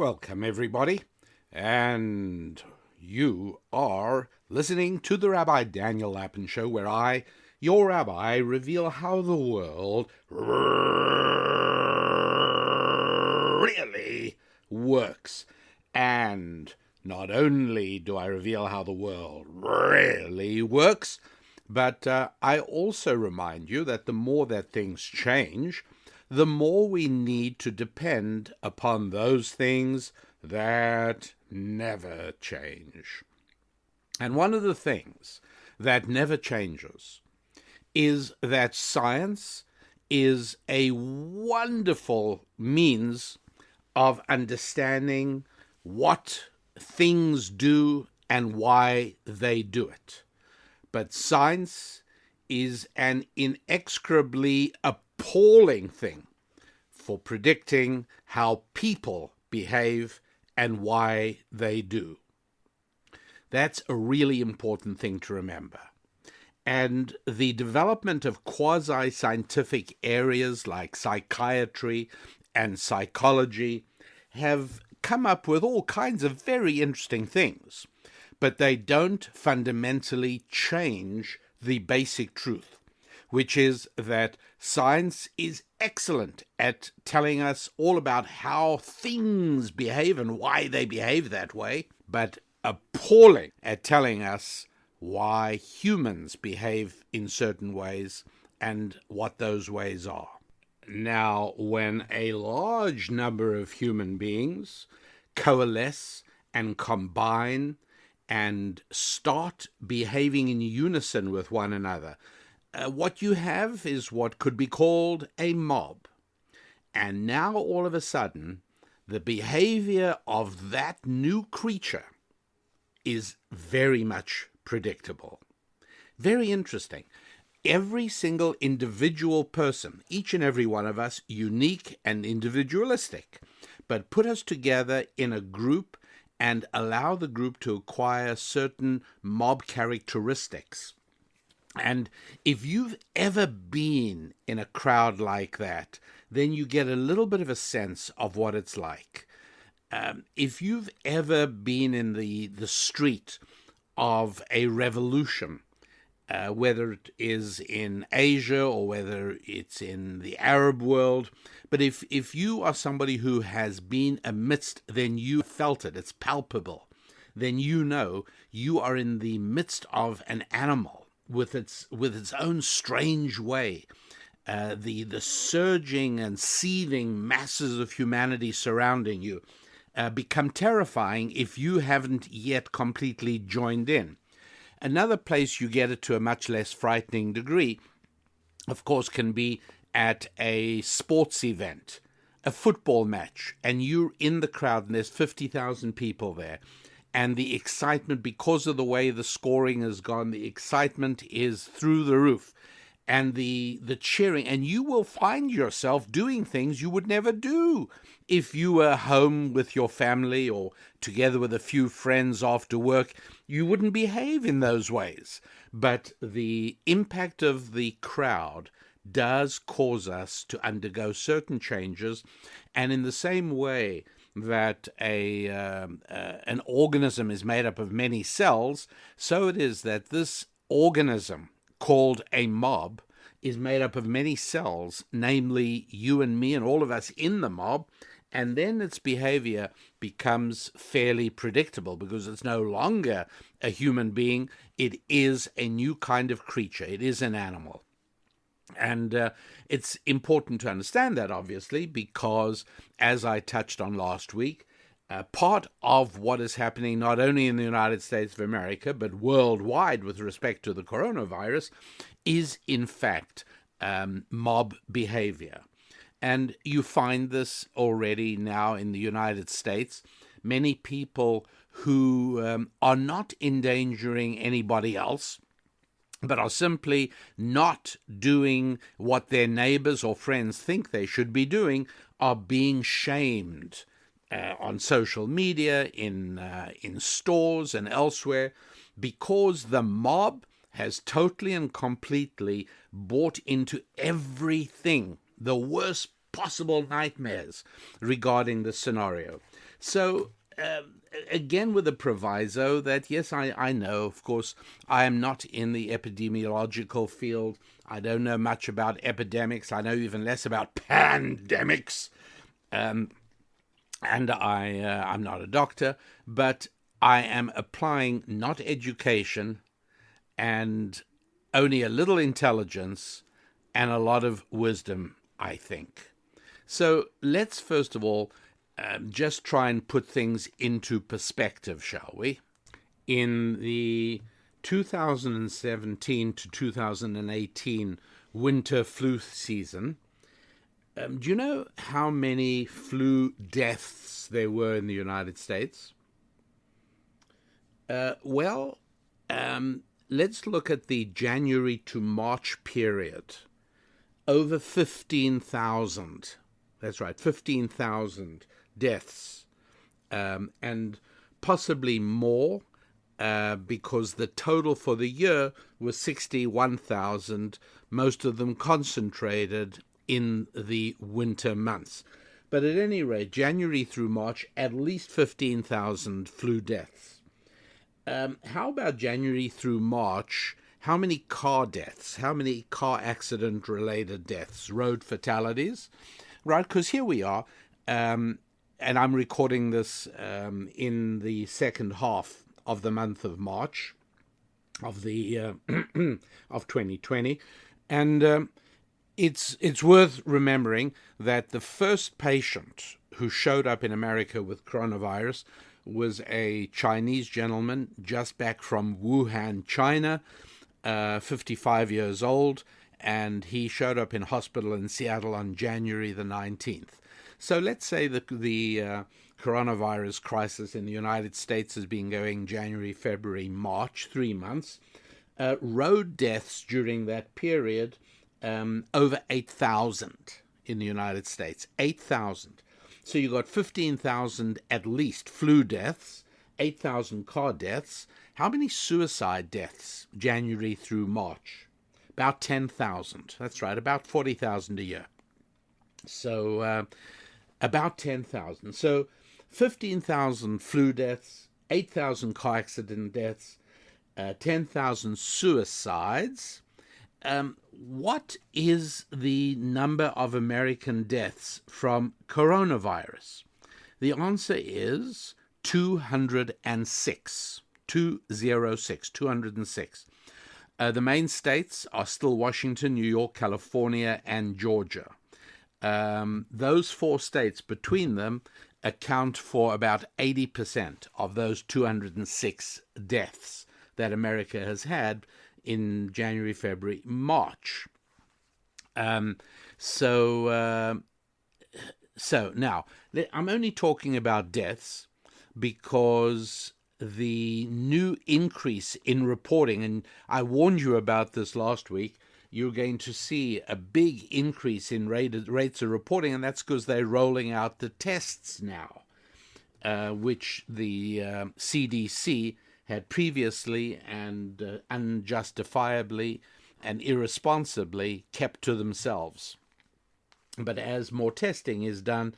Welcome, everybody, and you are listening to the Rabbi Daniel Lapin Show, where I, your rabbi, reveal how the world really works. And not only do I reveal how the world really works, but I also remind you that the more that things change, the more we need to depend upon those things that never change. And one of the things that never changes is that science is a wonderful means of understanding what things do and why they do it. But science is an inexorably appalling thing for predicting how people behave and why they do. That's a really important thing to remember. And the development of quasi-scientific areas like psychiatry and psychology have come up with all kinds of very interesting things, but they don't fundamentally change the basic truth, which is that science is excellent at telling us all about how things behave and why they behave that way, but appalling at telling us why humans behave in certain ways and what those ways are. Now, when a large number of human beings coalesce and combine and start behaving in unison with one another, what you have is what could be called a mob. And now, all of a sudden, the behavior of that new creature is very much predictable. Very interesting. Every single individual person, each and every one of us, unique and individualistic, but put us together in a group and allow the group to acquire certain mob characteristics. And if you've ever been in a crowd like that, then you get a little bit of a sense of what it's like. If you've ever been in the street of a revolution, whether it is in Asia or whether it's in the Arab world, but if you are somebody who has been amidst, then you felt it, it's palpable, then you know you are in the midst of an animal with its own strange way. The surging and seething masses of humanity surrounding you become terrifying if you haven't yet completely joined in. Another place you get it to a much less frightening degree, of course, can be at a sports event, a football match, and you're in the crowd and there's 50,000 people there. And the excitement, because of the way the scoring has gone, the excitement is through the roof. And the cheering, and you will find yourself doing things you would never do if you were home with your family or together with a few friends after work. You wouldn't behave in those ways. But the impact of the crowd does cause us to undergo certain changes, and in the same way that an organism is made up of many cells, so it is that this organism called a mob is made up of many cells, namely you and me and all of us in the mob, and then its behavior becomes fairly predictable because it's no longer a human being, it is a new kind of creature, it is an animal. And it's important to understand that, obviously, because, as I touched on last week, part of what is happening not only in the United States of America, but worldwide with respect to the coronavirus, is in fact mob behavior. And you find this already now in the United States. Many people who are not endangering anybody else, but are simply not doing what their neighbors or friends think they should be doing, are being shamed on social media, in stores and elsewhere, because the mob has totally and completely bought into everything, the worst possible nightmares regarding the scenario. So, again, with the proviso that, yes, I know, of course, I am not in the epidemiological field. I don't know much about epidemics. I know even less about pandemics. And I'm not a doctor, but I am applying not education and only a little intelligence and a lot of wisdom, I think. So let's first of all just try and put things into perspective, shall we? In the 2017 to 2018 winter flu season, do you know how many flu deaths there were in the United States? Well, let's look at the January to March period. Over 15,000. That's right, 15,000 deaths, and possibly more, because the total for the year was 61,000, most of them concentrated in the winter months. But at any rate, January through March, at least 15,000 flu deaths. How about January through March? How many car deaths? How many car accident-related deaths? Road fatalities? Right, because here we are, and I'm recording this in the second half of the month of March of the of 2020, and it's worth remembering that the first patient who showed up in America with coronavirus was a Chinese gentleman just back from Wuhan, China, 55 years old, and he showed up in hospital in Seattle on January the 19th. So let's say that the coronavirus crisis in the United States has been going January, February, March, 3 months. Road deaths during that period, over 8,000 in the United States, 8,000. So you got 15,000 at least flu deaths, 8,000 car deaths. How many suicide deaths January through March? About 10,000. That's right, about 40,000 a year. So about 10,000. So 15,000 flu deaths, 8,000 car accident deaths, 10,000 suicides. What is the number of American deaths from coronavirus? The answer is 206. 206. The main states are still Washington, New York, California, and Georgia. Those four states between them account for about 80% of those 206 deaths that America has had in January, February, March. So now, I'm only talking about deaths because the new increase in reporting, and I warned you about this last week, you're going to see a big increase in rates of reporting, and that's because they're rolling out the tests now, which the CDC had previously and unjustifiably and irresponsibly kept to themselves. But as more testing is done,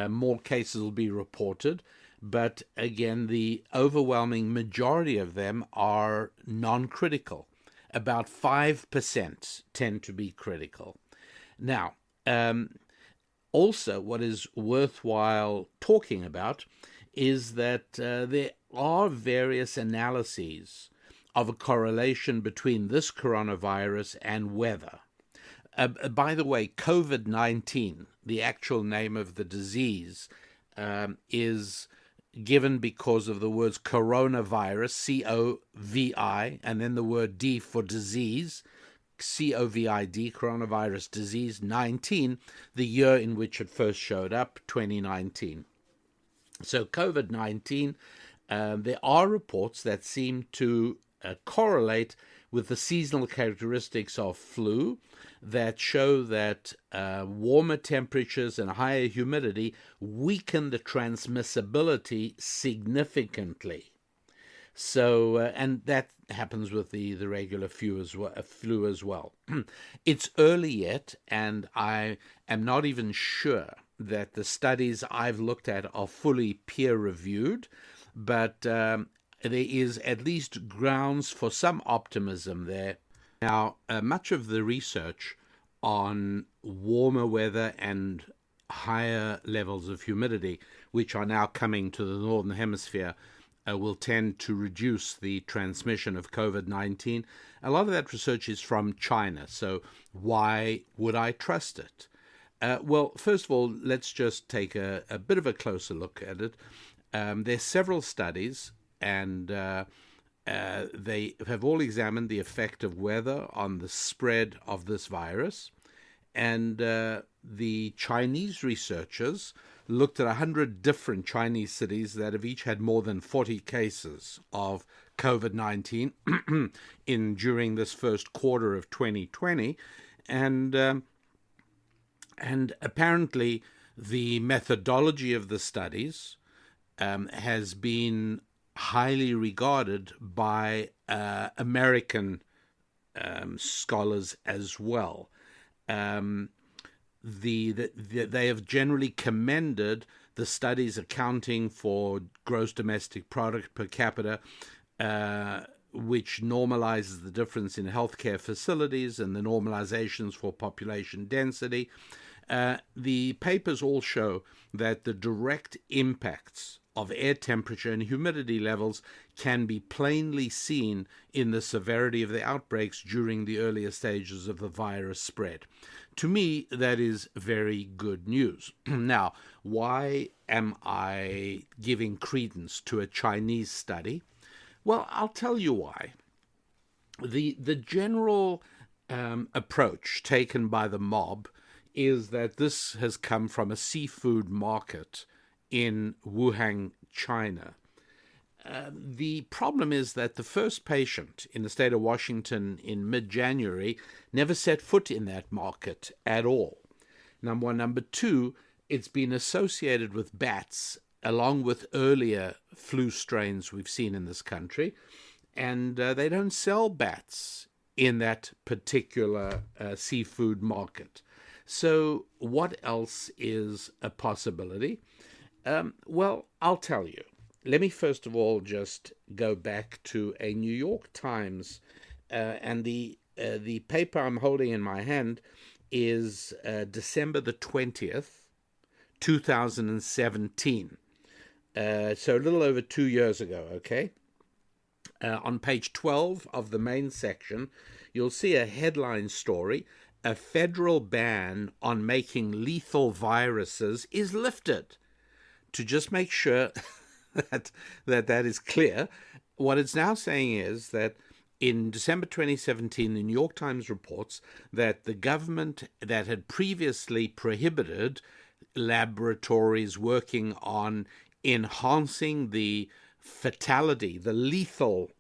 more cases will be reported. But again, the overwhelming majority of them are non-critical. About 5% tend to be critical. Now, also what is worthwhile talking about is that there are various analyses of a correlation between this coronavirus and weather. By the way, COVID-19, the actual name of the disease, is given because of the words coronavirus, C-O-V-I, and then the word D for disease, COVID, coronavirus disease 19, the year in which it first showed up, 2019. So COVID-19, there are reports that seem to correlate with the seasonal characteristics of flu that show that warmer temperatures and higher humidity weaken the transmissibility significantly. So, and that happens with the regular flu as well. It's early yet, and I am not even sure that the studies I've looked at are fully peer-reviewed, but there is at least grounds for some optimism there. Now, much of the research on warmer weather and higher levels of humidity, which are now coming to the Northern Hemisphere, will tend to reduce the transmission of COVID-19. A lot of that research is from China, so why would I trust it? Well, first of all, let's just take a bit of a closer look at it. There's several studies, and they have all examined the effect of weather on the spread of this virus. And the Chinese researchers looked at 100 different Chinese cities that have each had more than 40 cases of COVID-19 during this first quarter of 2020. And apparently the methodology of the studies has been highly regarded by American scholars as well. They have generally commended the studies accounting for gross domestic product per capita, which normalizes the difference in healthcare facilities and the normalizations for population density. The papers all show that the direct impacts of air temperature and humidity levels can be plainly seen in the severity of the outbreaks during the earlier stages of the virus spread. To me, that is very good news. Now, why am I giving credence to a Chinese study? Well, I'll tell you why. The general approach taken by the mob is that this has come from a seafood market in Wuhan, China. The problem is that the first patient in the state of Washington in mid-January never set foot in that market at all. Number one. Number two, it's been associated with bats, along with earlier flu strains we've seen in this country, and they don't sell bats in that particular seafood market. So what else is a possibility? Well, I'll tell you. Let me first of all just go back to a New York Times, and the paper I'm holding in my hand is December the 20th, 2017. So a little over 2 years ago, okay? On page 12 of the main section, you'll see a headline story: a federal ban on making lethal viruses is lifted. To just make sure that is clear, what it's now saying is that in December 2017, the New York Times reports that the government that had previously prohibited laboratories working on enhancing the fatality, the lethal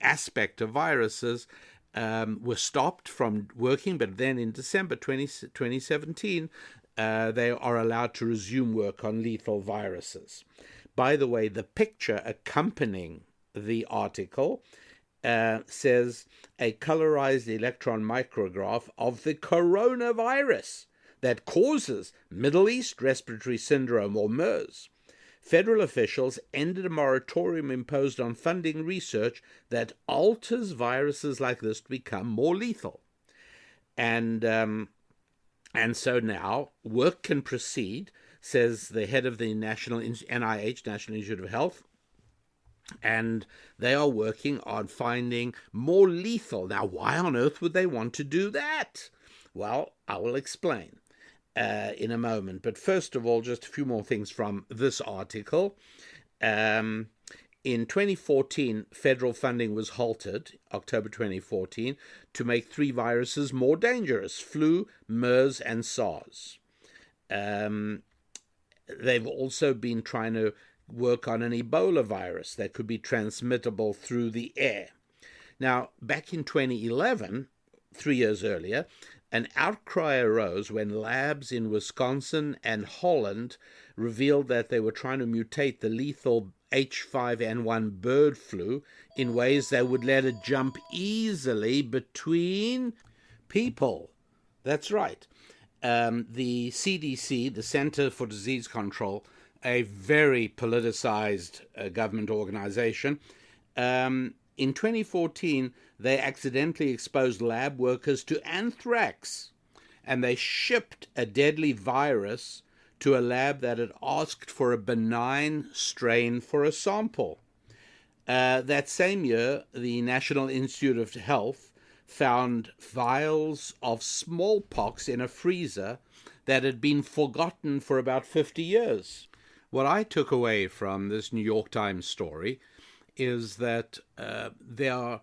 aspect of viruses, were stopped from working, but then in December 2017, they are allowed to resume work on lethal viruses. By the way, the picture accompanying the article says a colorized electron micrograph of the coronavirus that causes Middle East respiratory syndrome, or MERS. Federal officials ended a moratorium imposed on funding research that alters viruses like this to become more lethal. And so now work can proceed, says the head of the NIH, National Institute of Health, and they are working on finding more lethal. Now, why on earth would they want to do that? Well, I will explain in a moment. But first of all, just a few more things from this article. In 2014, federal funding was halted, October 2014, to make 3 viruses more dangerous: flu, MERS, and SARS. They've also been trying to work on an Ebola virus that could be transmittable through the air. Now, back in 2011, 3 years earlier, an outcry arose when labs in Wisconsin and Holland revealed that they were trying to mutate the lethal H5N1 bird flu in ways that would let it jump easily between people. That's right. the CDC, the Center for Disease Control, a very politicized government organization, in 2014, they accidentally exposed lab workers to anthrax, and they shipped a deadly virus to a lab that had asked for a benign strain for a sample. That same year, the National Institute of Health found vials of smallpox in a freezer that had been forgotten for about 50 years. What I took away from this New York Times story is that there are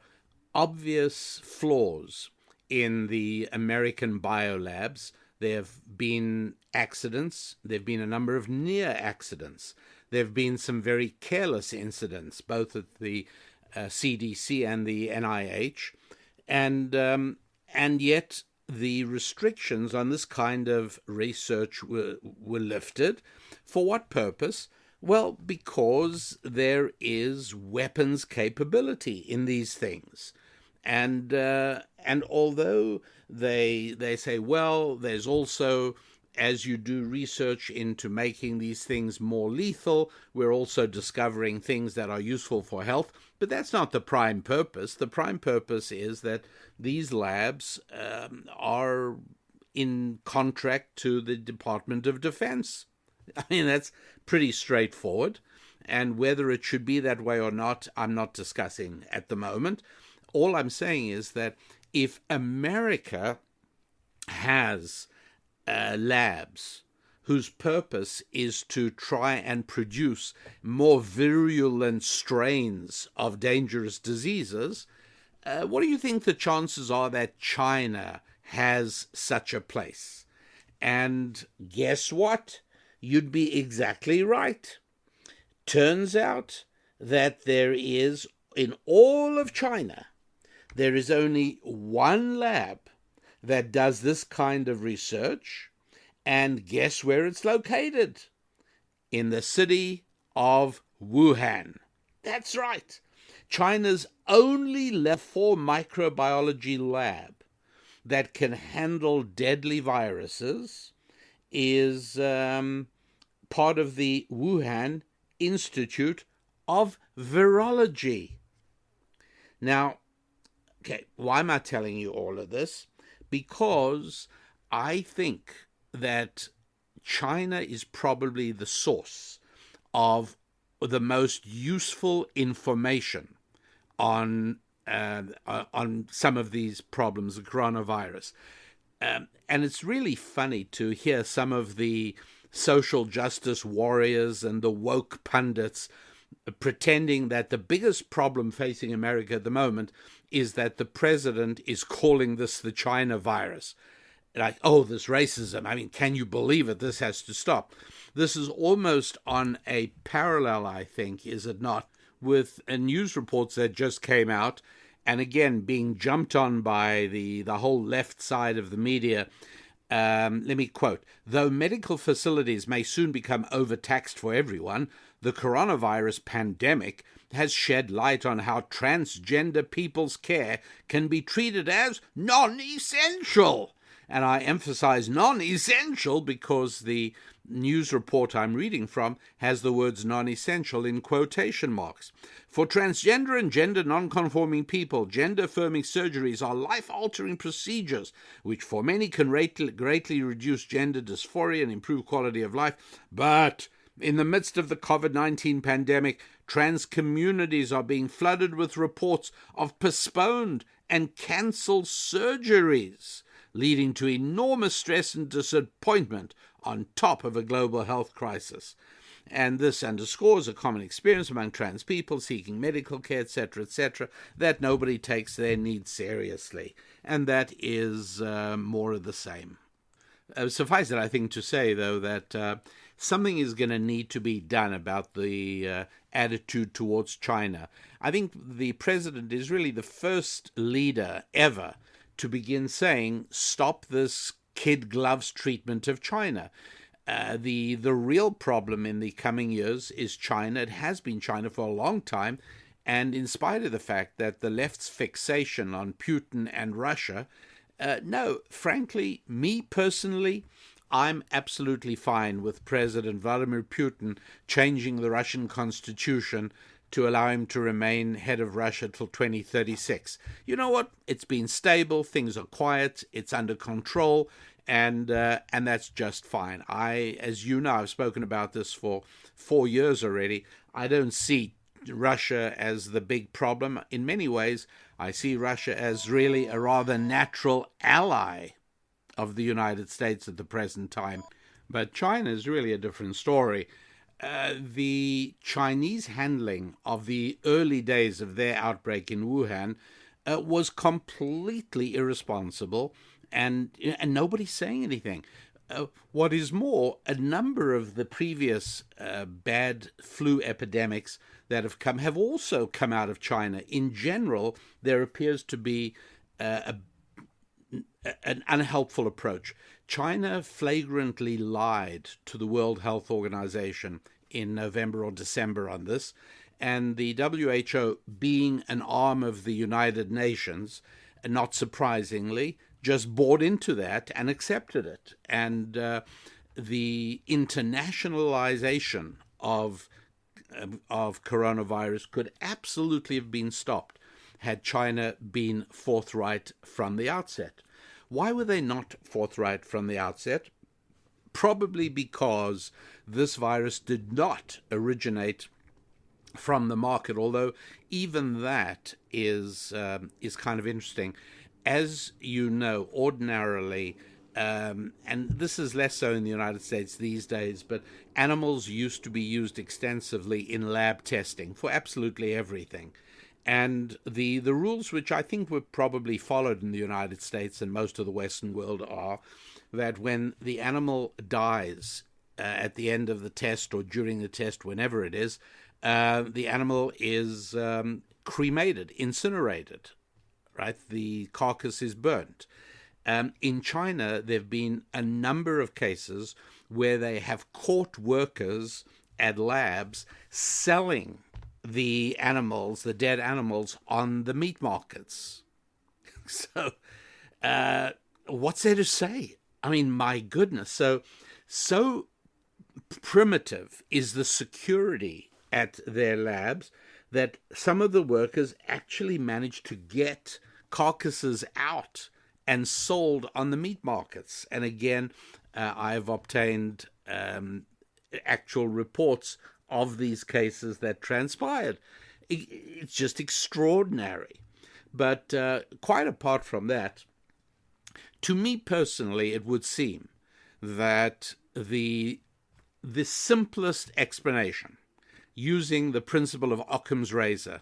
obvious flaws in the American biolabs. There have been accidents. There have been a number of near accidents. There have been some very careless incidents, both at the CDC and the NIH. And yet the restrictions on this kind of research were lifted. For what purpose? Well, because there is weapons capability in these things. And although they say, well, there's also, as you do research into making these things more lethal, we're also discovering things that are useful for health. But that's not the prime purpose. The prime purpose is that these labs are in contract to the Department of Defense. I mean, that's pretty straightforward. And whether it should be that way or not, I'm not discussing at the moment. All I'm saying is that if America has labs whose purpose is to try and produce more virulent strains of dangerous diseases, what do you think the chances are that China has such a place? And guess what? You'd be exactly right. Turns out that there is, in all of China, there is only one lab that does this kind of research, and guess where it's located? In the city of Wuhan. That's right. China's only level 4 microbiology lab that can handle deadly viruses is part of the Wuhan Institute of Virology. Now, okay, why am I telling you all of this? Because I think that China is probably the source of the most useful information on some of these problems, the coronavirus. And it's really funny to hear some of the social justice warriors and the woke pundits pretending that the biggest problem facing America at the moment is that the president is calling this the China virus. Like, oh, this racism. I mean, can you believe it? This has to stop. This is almost on a parallel, I think, is it not, with news reports that just came out, and again, being jumped on by the whole left side of the media. Let me quote, though medical facilities may soon become overtaxed for everyone, the coronavirus pandemic has shed light on how transgender people's care can be treated as non-essential. And I emphasize non-essential because the news report I'm reading from has the words non-essential in quotation marks. For transgender and gender non-conforming people, gender-affirming surgeries are life-altering procedures which for many can greatly reduce gender dysphoria and improve quality of life. But in the midst of the COVID-19 pandemic, trans communities are being flooded with reports of postponed and cancelled surgeries, leading to enormous stress and disappointment on top of a global health crisis. And this underscores a common experience among trans people seeking medical care, etc., that nobody takes their needs seriously. And that is more of the same. Suffice it, I think, to say, though, that something is going to need to be done about the attitude towards China. I think the president is really the first leader ever to begin saying, stop this kid gloves treatment of China. The real problem in the coming years is China. It has been China for a long time. And in spite of the fact that the left's fixation on Putin and Russia, No, frankly, me personally, I'm absolutely fine with President Vladimir Putin changing the Russian constitution to allow him to remain head of Russia till 2036. You know what? It's been stable, things are quiet, it's under control, and that's just fine. As you know, I've spoken about this for 4 years already. I don't see Russia as the big problem. In many ways, I see Russia as really a rather natural ally of the United States at the present time. But China is really a different story. The Chinese handling of the early days of their outbreak in Wuhan was completely irresponsible, and nobody's saying anything. What is more, a number of the previous bad flu epidemics that have also come out of China. In general, there appears to be an unhelpful approach. China flagrantly lied to the World Health Organization in November or December on this, and the WHO, being an arm of the United Nations, not surprisingly, just bought into that and accepted it. And the internationalization of coronavirus could absolutely have been stopped had China been forthright from the outset. Why were they not forthright from the outset? Probably because this virus did not originate from the market, although even that is kind of interesting. As you know, ordinarily, and this is less so in the United States these days, but animals used to be used extensively in lab testing for absolutely everything. And the rules, which I think were probably followed in the United States and most of the Western world, are that when the animal dies at the end of the test or during the test, whenever it is, the animal is cremated, incinerated, right? The carcass is burnt. In China, there have been a number of cases where they have caught workers at labs selling the animals, the dead animals, on the meat markets. So, what's there to say? I mean, my goodness. So primitive is the security at their labs that some of the workers actually managed to get carcasses out and sold on the meat markets. And again, I've obtained actual reports of these cases that transpired. It's just extraordinary. But quite apart from that, to me personally, it would seem that the simplest explanation, using the principle of Occam's razor,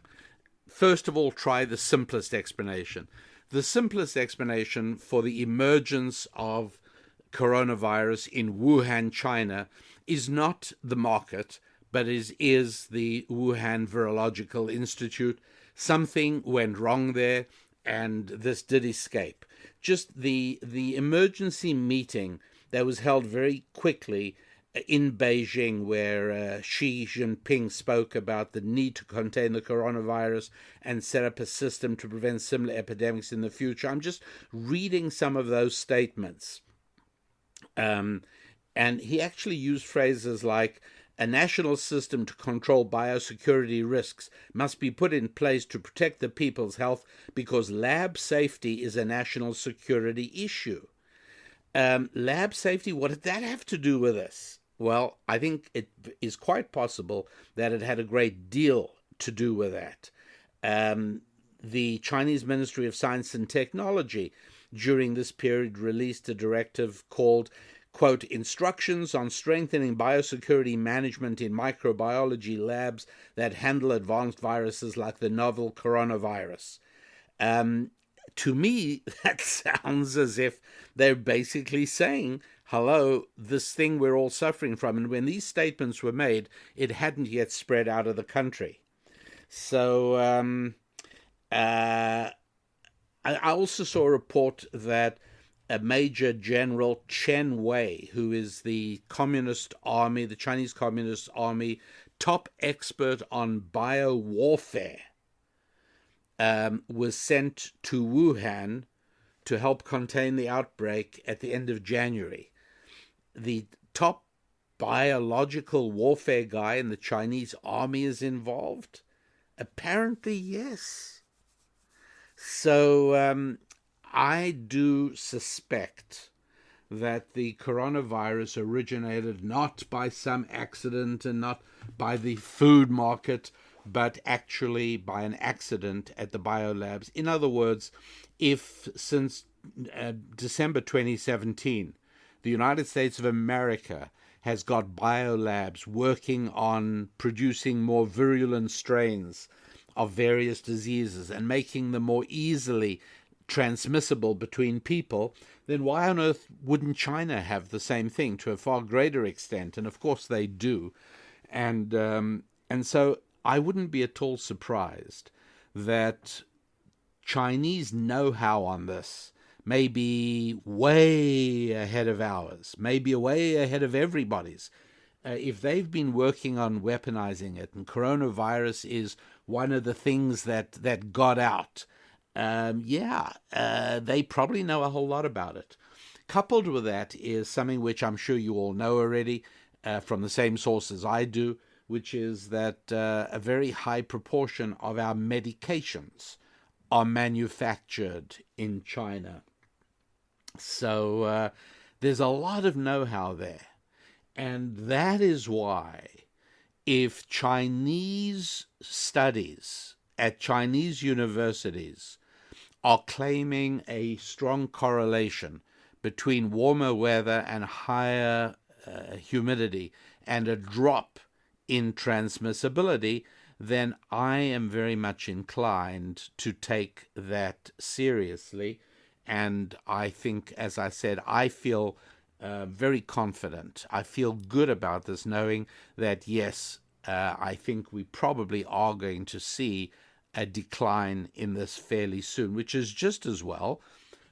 first of all, try the simplest explanation. The simplest explanation for the emergence of coronavirus in Wuhan, China, is not the market, but is the Wuhan Virological Institute. Something went wrong there, and this did escape. Just the emergency meeting that was held very quickly in Beijing, where Xi Jinping spoke about the need to contain the coronavirus and set up a system to prevent similar epidemics in the future. I'm just reading some of those statements. And he actually used phrases like, a national system to control biosecurity risks must be put in place to protect the people's health because lab safety is a national security issue. Lab safety, what did that have to do with this? Well, I think it is quite possible that it had a great deal to do with that. The Chinese Ministry of Science and Technology during this period released a directive called, quote, Instructions on Strengthening Biosecurity Management in Microbiology Labs that Handle Advanced Viruses like the Novel Coronavirus. To me, that sounds as if they're basically saying, hello, this thing we're all suffering from. And when these statements were made, it hadn't yet spread out of the country. So I also saw a report that a Major General Chen Wei, who is the Communist Army, the Chinese Communist Army, top expert on biowarfare, was sent to Wuhan to help contain the outbreak at the end of January, the top biological warfare guy in the Chinese army is involved? Apparently, yes. So I do suspect that the coronavirus originated not by some accident and not by the food market, but actually by an accident at the biolabs. In other words, if since December 2017, the United States of America has got biolabs working on producing more virulent strains of various diseases and making them more easily transmissible between people, then why on earth wouldn't China have the same thing to a far greater extent? And of course they do. And so I wouldn't be at all surprised that Chinese know-how on this may be way ahead of ours, maybe way ahead of everybody's. If they've been working on weaponizing it, and coronavirus is one of the things that got out, they probably know a whole lot about it. Coupled with that is something which I'm sure you all know already from the same sources I do, which is that a very high proportion of our medications are manufactured in China. So there's a lot of know-how there. And that is why if Chinese studies at Chinese universities are claiming a strong correlation between warmer weather and higher humidity and a drop in transmissibility, then I am very much inclined to take that seriously. And I think, as I said, I feel very confident. I feel good about this, knowing that, yes, I think we probably are going to see a decline in this fairly soon, which is just as well,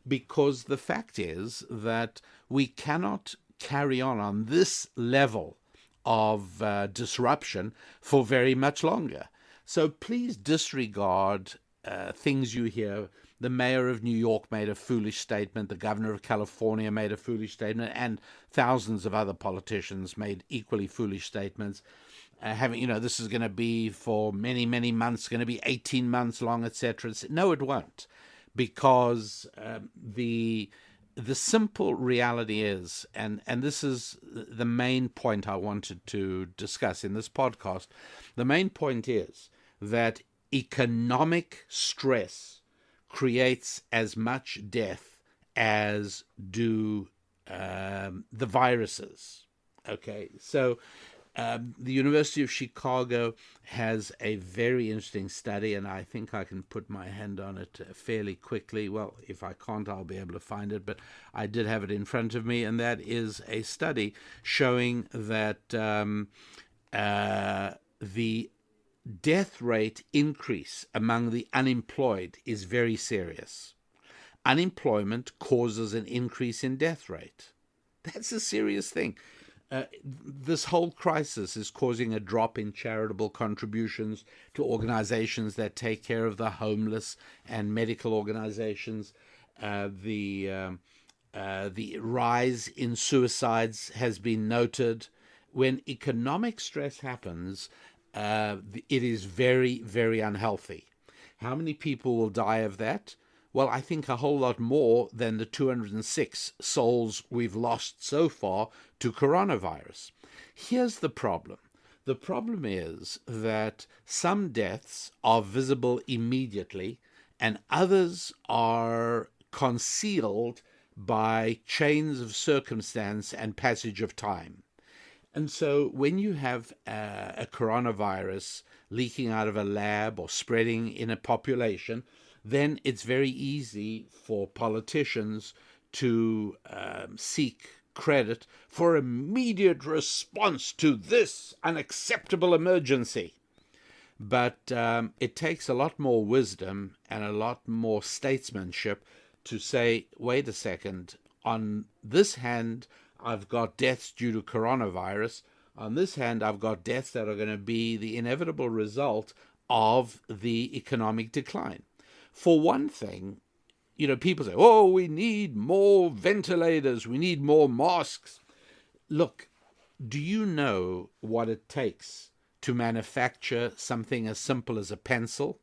because the fact is that we cannot carry on this level of disruption for very much longer. So please disregard things you hear. The mayor of New York made a foolish statement. The governor of California made a foolish statement, and thousands of other politicians made equally foolish statements. This is going to be for many, many months, going to be 18 months long, etc. No, it won't, because the simple reality is, and this is the main point I wanted to discuss in this podcast, the main point is that economic stress creates as much death as do the viruses. Okay, so the University of Chicago has a very interesting study, and I think I can put my hand on it fairly quickly. Well, if I can't, I'll be able to find it, but I did have it in front of me, and that is a study showing that the death rate increase among the unemployed is very serious. Unemployment causes an increase in death rate. That's a serious thing. This whole crisis is causing a drop in charitable contributions to organizations that take care of the homeless and medical organizations. The rise in suicides has been noted. When economic stress happens, it is very, very unhealthy. How many people will die of that? Well, I think a whole lot more than the 206 souls we've lost so far to coronavirus. Here's the problem. The problem is that some deaths are visible immediately and others are concealed by chains of circumstance and passage of time. And so when you have a coronavirus leaking out of a lab or spreading in a population, then it's very easy for politicians to seek credit for immediate response to this unacceptable emergency. But it takes a lot more wisdom and a lot more statesmanship to say, wait a second, on this hand, I've got deaths due to coronavirus. On this hand, I've got deaths that are going to be the inevitable result of the economic decline. For one thing, people say, oh, we need more ventilators, we need more masks. Look, do you know what it takes to manufacture something as simple as a pencil?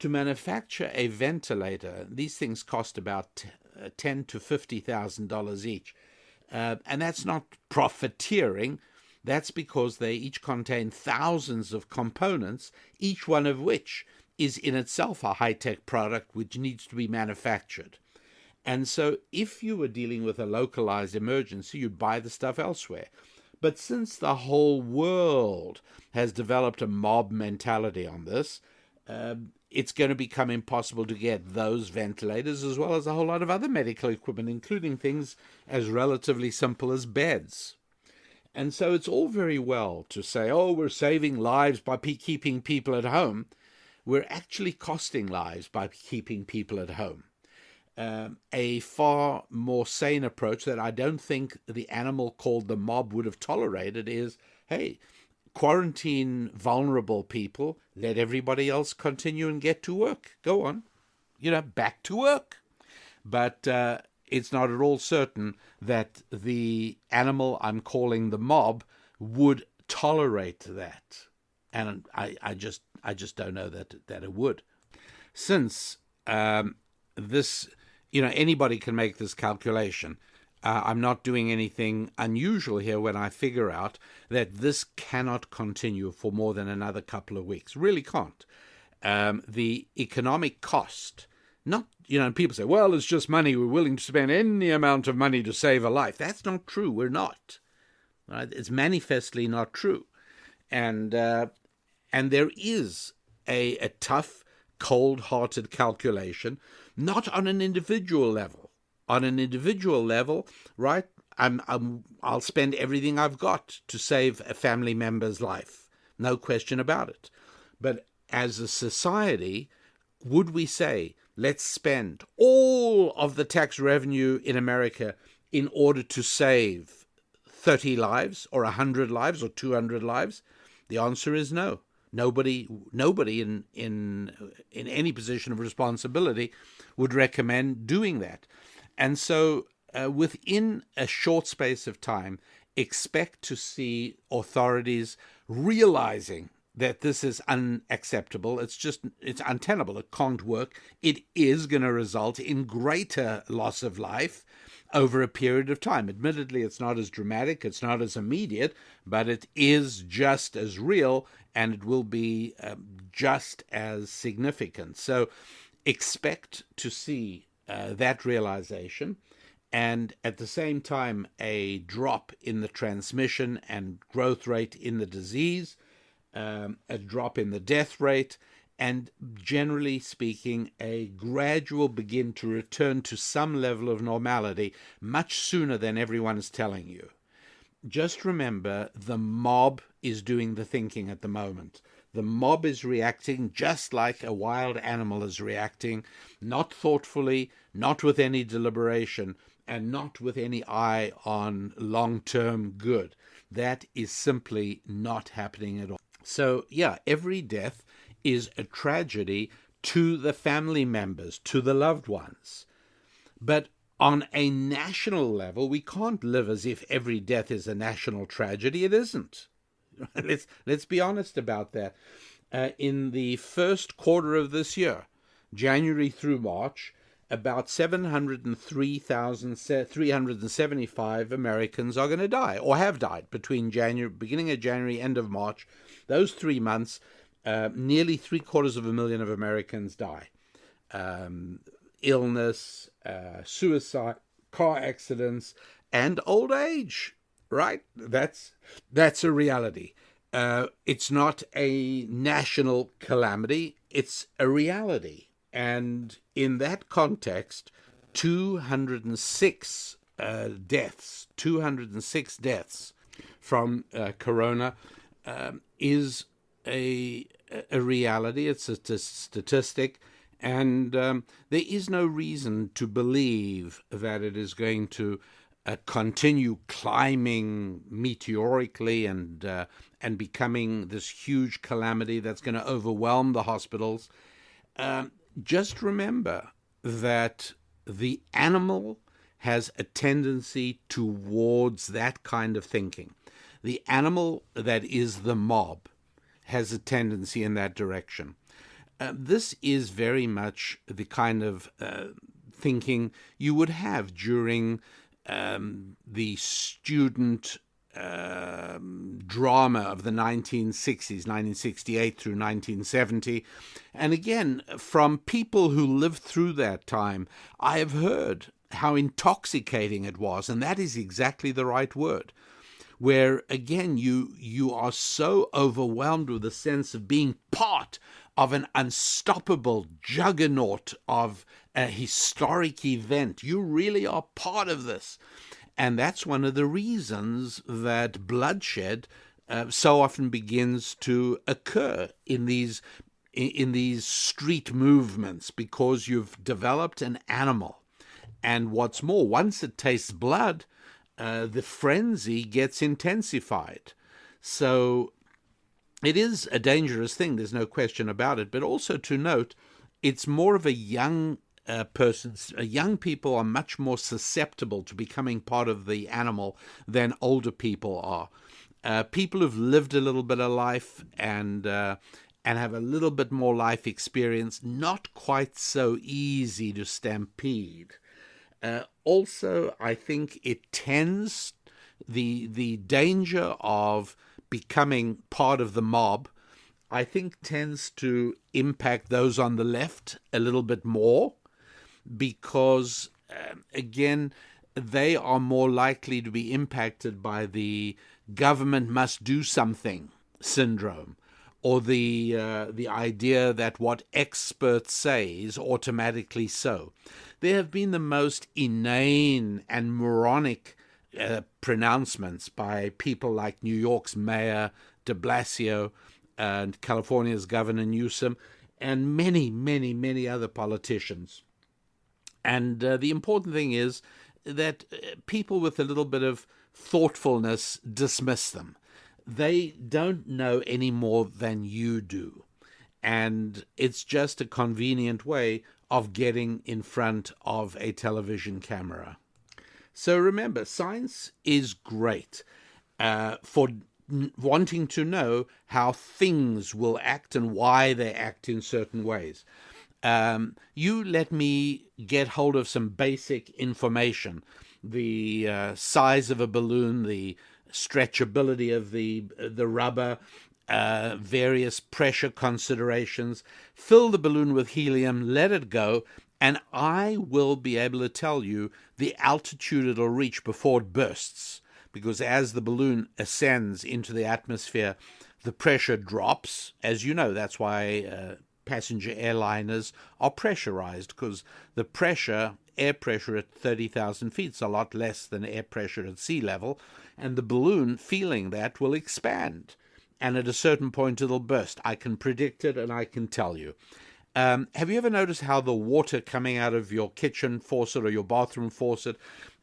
To manufacture a ventilator, these things cost about $10,000 to $50,000 each. And that's not profiteering. That's because they each contain thousands of components, each one of which is in itself a high-tech product which needs to be manufactured. And so if you were dealing with a localized emergency, you'd buy the stuff elsewhere. But since the whole world has developed a mob mentality on this, it's going to become impossible to get those ventilators as well as a whole lot of other medical equipment, including things as relatively simple as beds. And so it's all very well to say, oh, we're saving lives by keeping people at home. We're actually costing lives by keeping people at home. A far more sane approach that I don't think the animal called the mob would have tolerated is, hey, quarantine vulnerable people, let everybody else continue and get to work. Go on, back to work. But it's not at all certain that the animal I'm calling the mob would tolerate that. And I just don't know that it would. Since this, anybody can make this calculation. I'm not doing anything unusual here when I figure out that this cannot continue for more than another couple of weeks. Really can't. The economic cost, people say, well, it's just money. We're willing to spend any amount of money to save a life. That's not true. We're not. Right? It's manifestly not true. And there is a tough, cold-hearted calculation, not on an individual level. On an individual level, right, I'll spend everything I've got to save a family member's life. No question about it. But as a society, would we say, let's spend all of the tax revenue in America in order to save 30 lives or 100 lives or 200 lives? The answer is no. Nobody in any position of responsibility would recommend doing that. And so within a short space of time, expect to see authorities realizing that this is unacceptable. It's untenable. It can't work. It is going to result in greater loss of life over a period of time. Admittedly, it's not as dramatic, it's not as immediate, but it is just as real, and it will be just as significant. So expect to see that realization, and at the same time, a drop in the transmission and growth rate in the disease, a drop in the death rate, and generally speaking, a gradual begin to return to some level of normality much sooner than everyone is telling you. Just remember, the mob is doing the thinking at the moment. The mob is reacting just like a wild animal is reacting, not thoughtfully, not with any deliberation, and not with any eye on long-term good. That is simply not happening at all. So, every death is a tragedy to the family members, to the loved ones. But on a national level, we can't live as if every death is a national tragedy. It isn't. Let's be honest about that. In the first quarter of this year, January through March, about 703,375 Americans are going to die or have died between beginning of January, end of March. Those 3 months, nearly 750,000 of Americans die. Illness, suicide, car accidents, and old age. Right? That's a reality. It's not a national calamity. It's a reality. And in that context, 206 deaths from corona is a reality. It's a statistic. And there is no reason to believe that it is going to continue climbing meteorically and becoming this huge calamity that's going to overwhelm the hospitals. Just remember, that the animal has a tendency towards that kind of thinking. The animal that is the mob has a tendency in that direction. This is very much the kind of thinking you would have during the student drama of the 1960s, 1968 through 1970. And again, from people who lived through that time, I have heard how intoxicating it was, and that is exactly the right word. Where again you are so overwhelmed with a sense of being part of an unstoppable juggernaut of a historic event. You really are part of this. And that's one of the reasons that bloodshed so often begins to occur in these street movements, because you've developed an animal. And what's more, once it tastes blood, the frenzy gets intensified. So it is a dangerous thing, there's no question about it. But also to note, it's more of a young persons. Young people are much more susceptible to becoming part of the animal than older people are. People who've lived a little bit of life and have a little bit more life experience, not quite so easy to stampede. Also, I think it tends, the danger of becoming part of the mob, I think tends to impact those on the left a little bit more, because, again, they are more likely to be impacted by the government must do something syndrome, or the idea that what experts say is automatically so. There have been the most inane and moronic pronouncements by people like New York's Mayor de Blasio and California's Governor Newsom and many, many, many other politicians. And the important thing is that people with a little bit of thoughtfulness dismiss them. They don't know any more than you do. And it's just a convenient way of getting in front of a television camera. So remember, science is great for wanting to know how things will act and why they act in certain ways. You let me get hold of some basic information, the size of a balloon, the stretchability of the rubber, various pressure considerations, fill the balloon with helium, let it go, and I will be able to tell you the altitude it'll reach before it bursts. Because as the balloon ascends into the atmosphere, the pressure drops. As you know, that's why passenger airliners are pressurized, because the air pressure at 30,000 feet is a lot less than air pressure at sea level, and the balloon, feeling that, will expand. And at a certain point, it'll burst. I can predict it, and I can tell you. Have you ever noticed how the water coming out of your kitchen faucet or your bathroom faucet,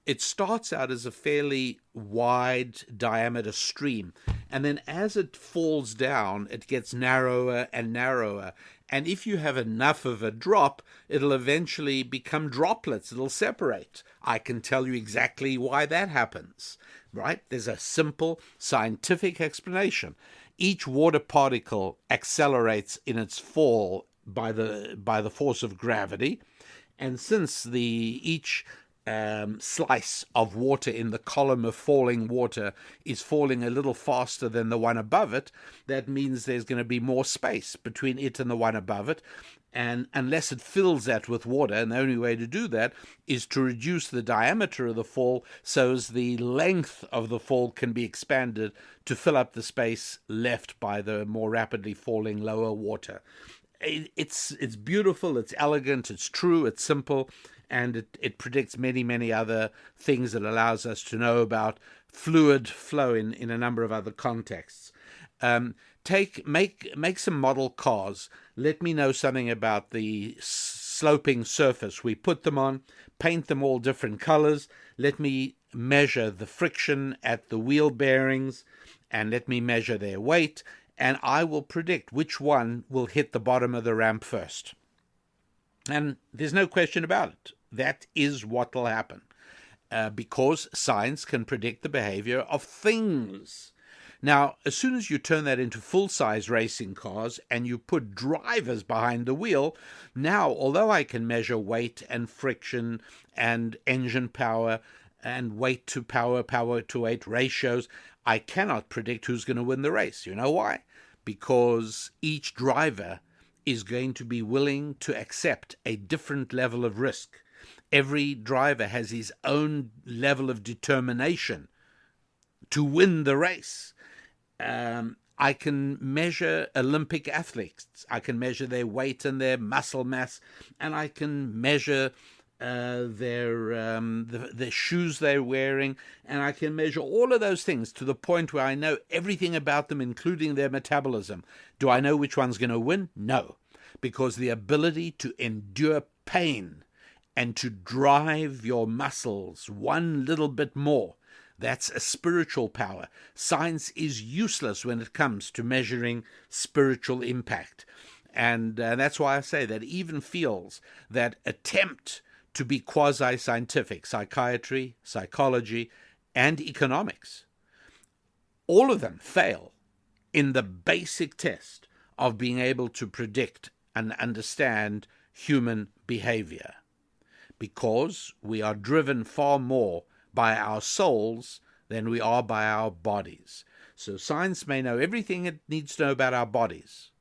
it starts out as a fairly wide diameter stream, and then as it falls down, it gets narrower and narrower. And if you have enough of a drop, it'll eventually become droplets. It'll separate. I can tell you exactly why that happens, right? There's a simple scientific explanation. Each water particle accelerates in its fall by the force of gravity, and since each slice of water in the column of falling water is falling a little faster than the one above it, that means there's going to be more space between it and the one above it. And unless it fills that with water, and the only way to do that is to reduce the diameter of the fall so as the length of the fall can be expanded to fill up the space left by the more rapidly falling lower water. It's beautiful, it's elegant, it's true, it's simple, and it predicts many, many other things that allows us to know about fluid flow in a number of other contexts. Make some model cars. Let me know something about the sloping surface we put them on. Paint them all different colors. Let me measure the friction at the wheel bearings, and let me measure their weight, and I will predict which one will hit the bottom of the ramp first. And there's no question about it. That is what will happen, because science can predict the behavior of things. Now, as soon as you turn that into full-size racing cars and you put drivers behind the wheel, now, although I can measure weight and friction and engine power and weight to power, power to weight ratios, I cannot predict who's going to win the race. You know why? Because each driver is going to be willing to accept a different level of risk. Every driver has his own level of determination to win the race. I can measure Olympic athletes. I can measure their weight and their muscle mass, and I can measure the shoes they're wearing, and I can measure all of those things to the point where I know everything about them, including their metabolism. Do I know which one's going to win? No, because the ability to endure pain and to drive your muscles one little bit more, that's a spiritual power. Science is useless when it comes to measuring spiritual impact. And that's why I say that even fields that attempt to be quasi-scientific, psychiatry, psychology, and economics, all of them fail in the basic test of being able to predict and understand human behavior, because we are driven far more by our souls than we are by our bodies. So science may know everything it needs to know about our bodies,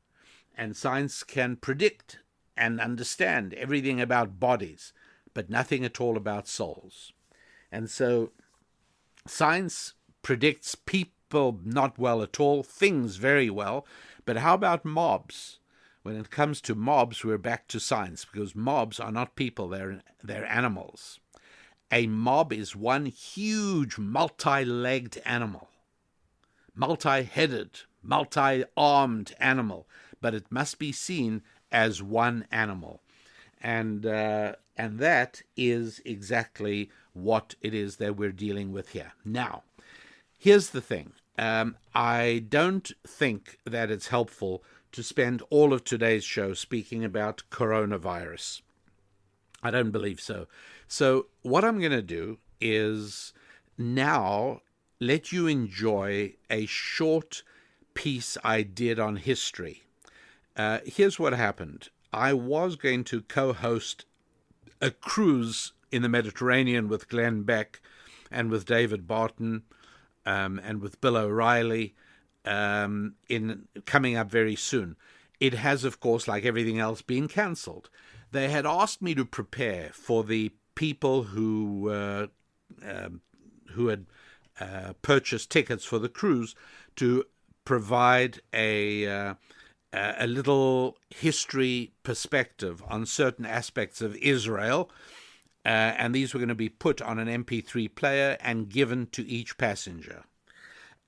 and science can predict and understand everything about bodies, but nothing at all about souls. And so science predicts people not well at all, things very well, but how about mobs? When it comes to mobs, we're back to science, because mobs are not people, they're animals. A mob is one huge multi-legged animal, multi-headed, multi-armed animal, but it must be seen as one animal. And that is exactly what it is that we're dealing with here. Now, here's the thing. I don't think that it's helpful to spend all of today's show speaking about coronavirus. I don't believe so. So what I'm going to do is now let you enjoy a short piece I did on history. Here's what happened. I was going to co-host a cruise in the Mediterranean with Glenn Beck and with David Barton and with Bill O'Reilly in coming up very soon. It has, of course, like everything else, been cancelled. They had asked me to prepare for the people who had purchased tickets for the cruise to provide a little history perspective on certain aspects of Israel, and these were going to be put on an MP3 player and given to each passenger.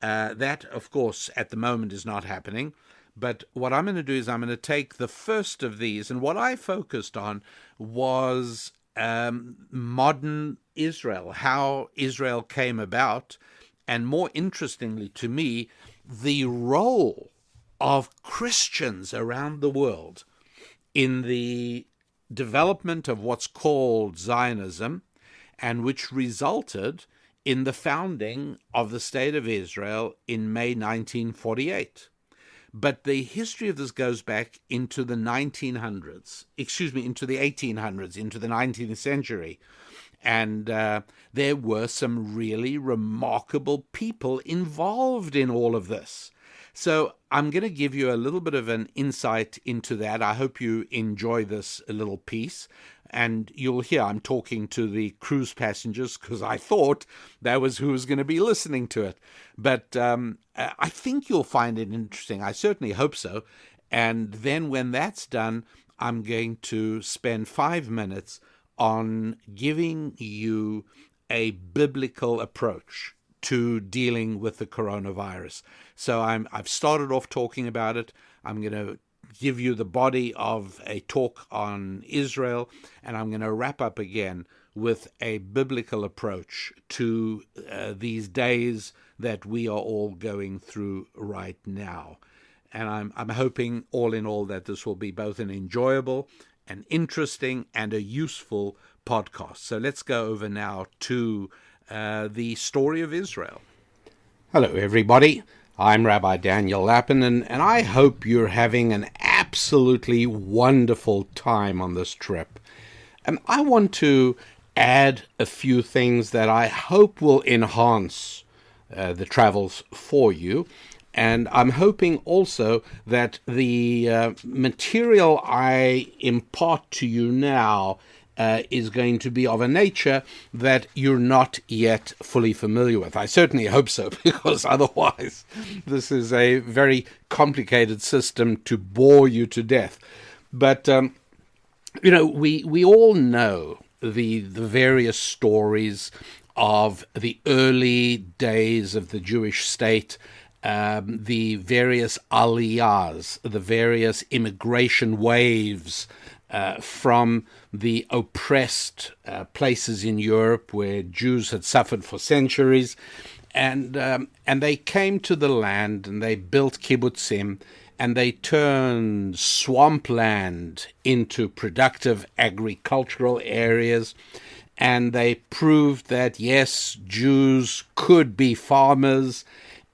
That, of course, at the moment is not happening, but what I'm going to do is I'm going to take the first of these, and what I focused on was modern Israel, how Israel came about, and more interestingly to me, the role of Christians around the world in the development of what's called Zionism, and which resulted in the founding of the State of Israel in May 1948. But the history of this goes back into the 1800s, into the 19th century. And there were some really remarkable people involved in all of this. So I'm going to give you a little bit of an insight into that. I hope you enjoy this little piece. And you'll hear I'm talking to the cruise passengers because I thought that was who was going to be listening to it. But I think you'll find it interesting. I certainly hope so. And then when that's done, I'm going to spend 5 minutes on giving you a biblical approach to dealing with the coronavirus. So I've started off talking about it. I'm going to give you the body of a talk on Israel, and I'm going to wrap up again with a biblical approach to these days that we are all going through right now. And I'm hoping, all in all, that this will be both an enjoyable an interesting and a useful podcast. So let's go over now to the story of Israel. Hello, everybody. I'm Rabbi Daniel Lappin, and I hope you're having an absolutely wonderful time on this trip. I want to add a few things that I hope will enhance the travels for you. And I'm hoping also that the material I impart to you now is going to be of a nature that you're not yet fully familiar with. I certainly hope so, because otherwise this is a very complicated system to bore you to death. But, we all know the various stories of the early days of the Jewish state, the various aliyahs, the various immigration waves from the oppressed places in Europe where Jews had suffered for centuries, and they came to the land and they built kibbutzim, and they turned swampland into productive agricultural areas, and they proved that yes, Jews could be farmers,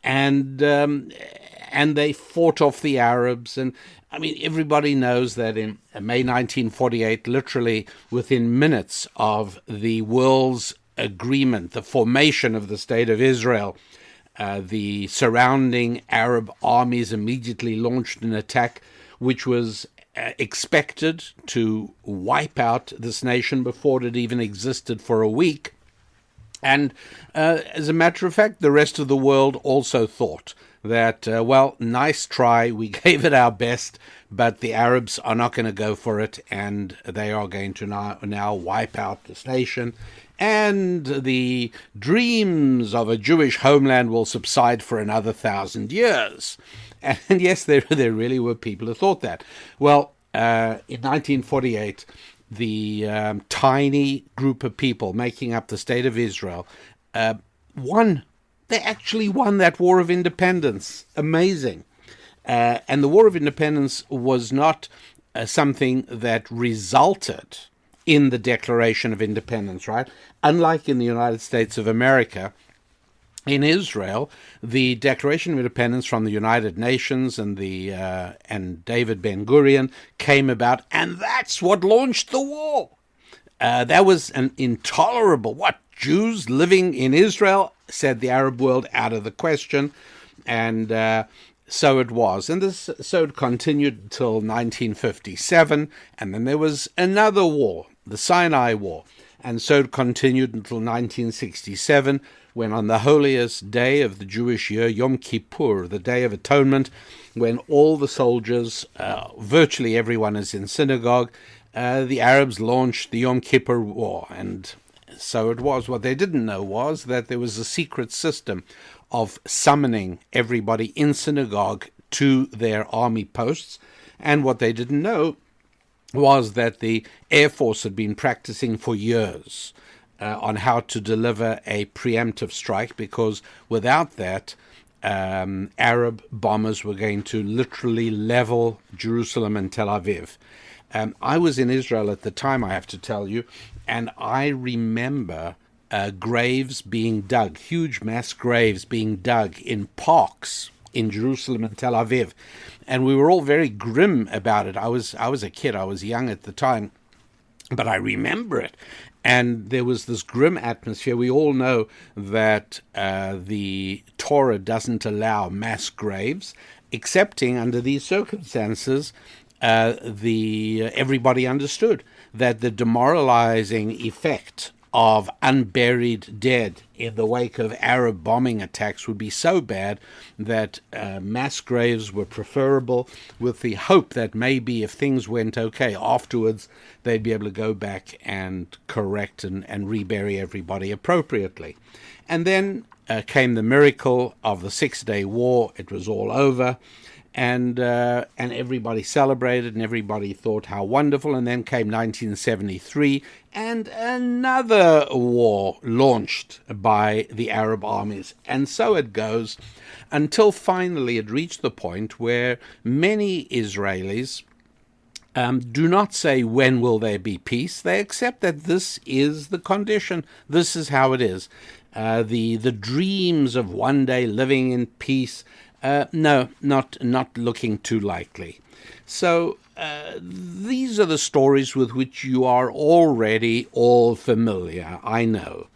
and they fought off the Arabs. And I mean, everybody knows that in May 1948, literally within minutes of the world's agreement, the formation of the State of Israel, the surrounding Arab armies immediately launched an attack which was expected to wipe out this nation before it even existed for a week. And as a matter of fact, the rest of the world also thought that, nice try, we gave it our best, but the Arabs are not going to go for it, and they are going to now wipe out this nation, and the dreams of a Jewish homeland will subside for another 1,000 years. And yes, there really were people who thought that. Well, in 1948, the tiny group of people making up the State of Israel won. They actually won that War of Independence. Amazing. And the War of Independence was not something that resulted in the Declaration of Independence, right? Unlike in the United States of America, in Israel, the Declaration of Independence from the United Nations and David Ben-Gurion came about, and that's what launched the war. That was an intolerable, Jews living in Israel, said the Arab world, out of the question, and so it was. And so it continued until 1957, and then there was another war, the Sinai War, and so it continued until 1967, when on the holiest day of the Jewish year, Yom Kippur, the Day of Atonement, when all the soldiers, virtually everyone is in synagogue, the Arabs launched the Yom Kippur War. And so it was. What they didn't know was that there was a secret system of summoning everybody in synagogue to their army posts. And what they didn't know was that the Air Force had been practicing for years on how to deliver a preemptive strike, because without that, Arab bombers were going to literally level Jerusalem and Tel Aviv. I was in Israel at the time, I have to tell you, and I remember graves being dug, huge mass graves being dug in parks in Jerusalem and Tel Aviv. And we were all very grim about it. I was a kid, I was young at the time, but I remember it. And there was this grim atmosphere. We all know that the Torah doesn't allow mass graves, excepting under these circumstances. Everybody understood that the demoralizing effect of unburied dead in the wake of Arab bombing attacks would be so bad that mass graves were preferable, with the hope that maybe if things went okay afterwards, they'd be able to go back and correct and rebury everybody appropriately. And then came the miracle of the 6-day war. It was all over. And everybody celebrated, and everybody thought how wonderful. And then came 1973, and another war launched by the Arab armies. And so it goes until finally it reached the point where many Israelis do not say, when will there be peace? They accept that this is the condition. This is how it is. The dreams of one day living in peace, no, not looking too likely. So these are the stories with which you are already all familiar, I know.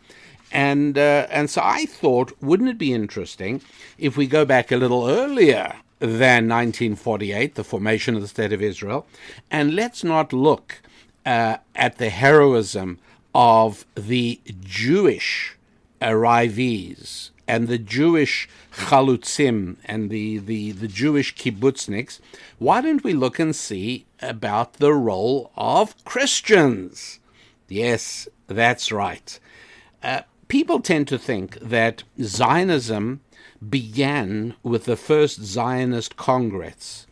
And so I thought, wouldn't it be interesting if we go back a little earlier than 1948, the formation of the State of Israel, and let's not look at the heroism of the Jewish arrivees and the Jewish chalutzim and the Jewish kibbutzniks. Why don't we look and see about the role of Christians? Yes, that's right. People tend to think that Zionism began with the first Zionist Congress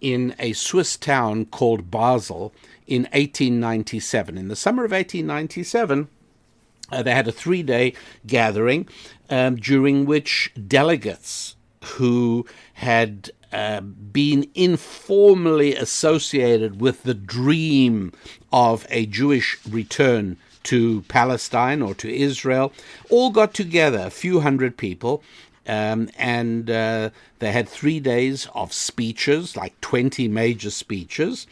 in a Swiss town called Basel in 1897. In the summer of 1897, they had a 3-day gathering during which delegates who had been informally associated with the dream of a Jewish return to Palestine or to Israel all got together, a few hundred people, and they had 3 days of speeches, like 20 major speeches,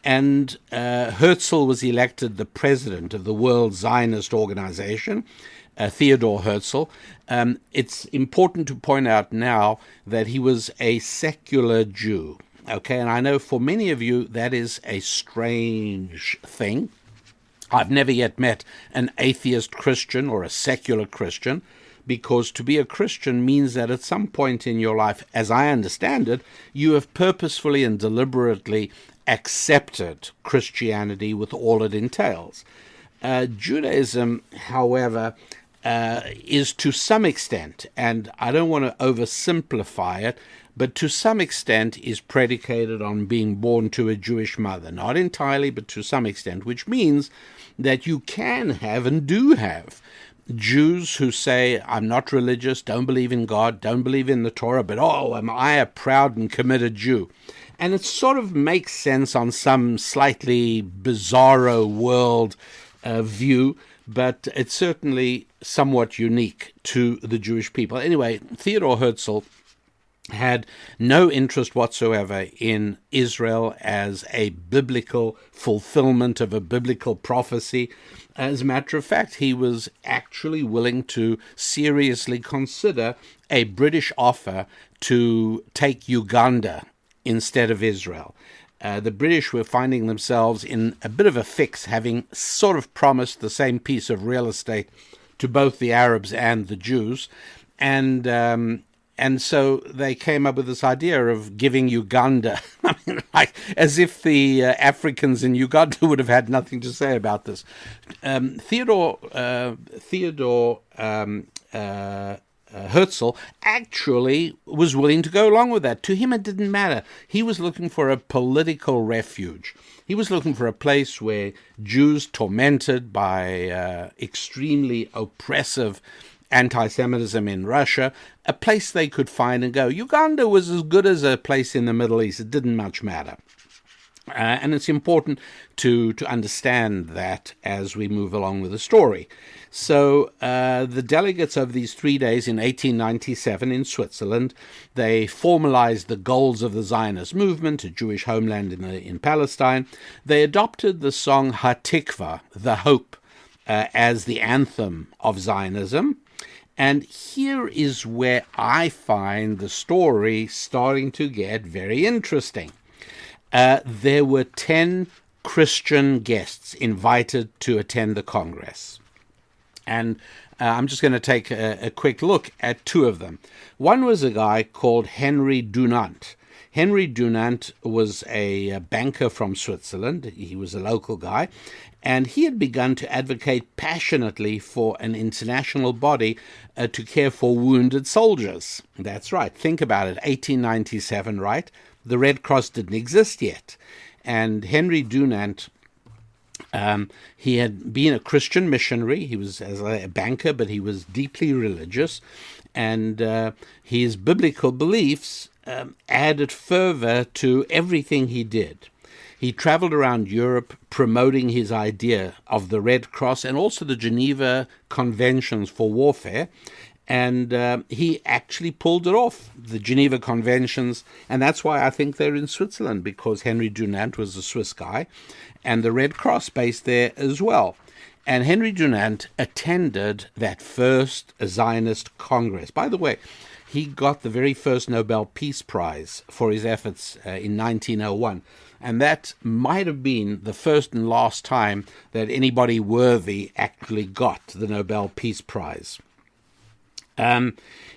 and Herzl was elected the president of the World Zionist Organization, Theodor Herzl. It's important to point out now that he was a secular Jew, okay, and I know for many of you that is a strange thing. I've never yet met an atheist Christian or a secular Christian, because to be a Christian means that at some point in your life, as I understand it, you have purposefully and deliberately accepted Christianity with all it entails. Judaism, however, is to some extent, and I don't want to oversimplify it, but to some extent is predicated on being born to a Jewish mother. Not entirely, but to some extent, which means that you can have and do have Jews who say, I'm not religious, don't believe in God, don't believe in the Torah, but oh, am I a proud and committed Jew? And it sort of makes sense on some slightly bizarro world view, but it's certainly somewhat unique to the Jewish people. Anyway, Theodor Herzl had no interest whatsoever in Israel as a biblical fulfillment of a biblical prophecy. As a matter of fact, he was actually willing to seriously consider a British offer to take Uganda instead of Israel. The British were finding themselves in a bit of a fix, having sort of promised the same piece of real estate to both the Arabs and the Jews, and so they came up with this idea of giving Uganda, I mean, like, as if the Africans in Uganda would have had nothing to say about this. Theodor Herzl actually was willing to go along with that. To him, it didn't matter. He was looking for a political refuge. He was looking for a place where Jews tormented by extremely oppressive anti-Semitism in Russia, a place they could find and go. Uganda was as good as a place in the Middle East. It didn't much matter. And it's important to understand that as we move along with the story. So the delegates of these 3 days in 1897 in Switzerland, they formalized the goals of the Zionist movement, a Jewish homeland in Palestine. They adopted the song Hatikva, the Hope, as the anthem of Zionism. And here is where I find the story starting to get very interesting. There were 10 Christian guests invited to attend the Congress. And I'm just going to take a quick look at 2 of them. One was a guy called Henry Dunant. Henry Dunant was a banker from Switzerland. He was a local guy. And he had begun to advocate passionately for an international body to care for wounded soldiers. That's right. Think about it. 1897, right? The Red Cross didn't exist yet. And Henry Dunant, he had been a Christian missionary. He was as a banker, but he was deeply religious. And his biblical beliefs added fervor to everything he did. He traveled around Europe promoting his idea of the Red Cross and also the Geneva Conventions for Warfare. And he actually pulled it off, the Geneva Conventions. And that's why I think they're in Switzerland, because Henry Dunant was a Swiss guy, and the Red Cross based there as well. And Henry Dunant attended that first Zionist Congress. By the way, he got the very first Nobel Peace Prize for his efforts in 1901. And that might have been the first and last time that anybody worthy actually got the Nobel Peace Prize.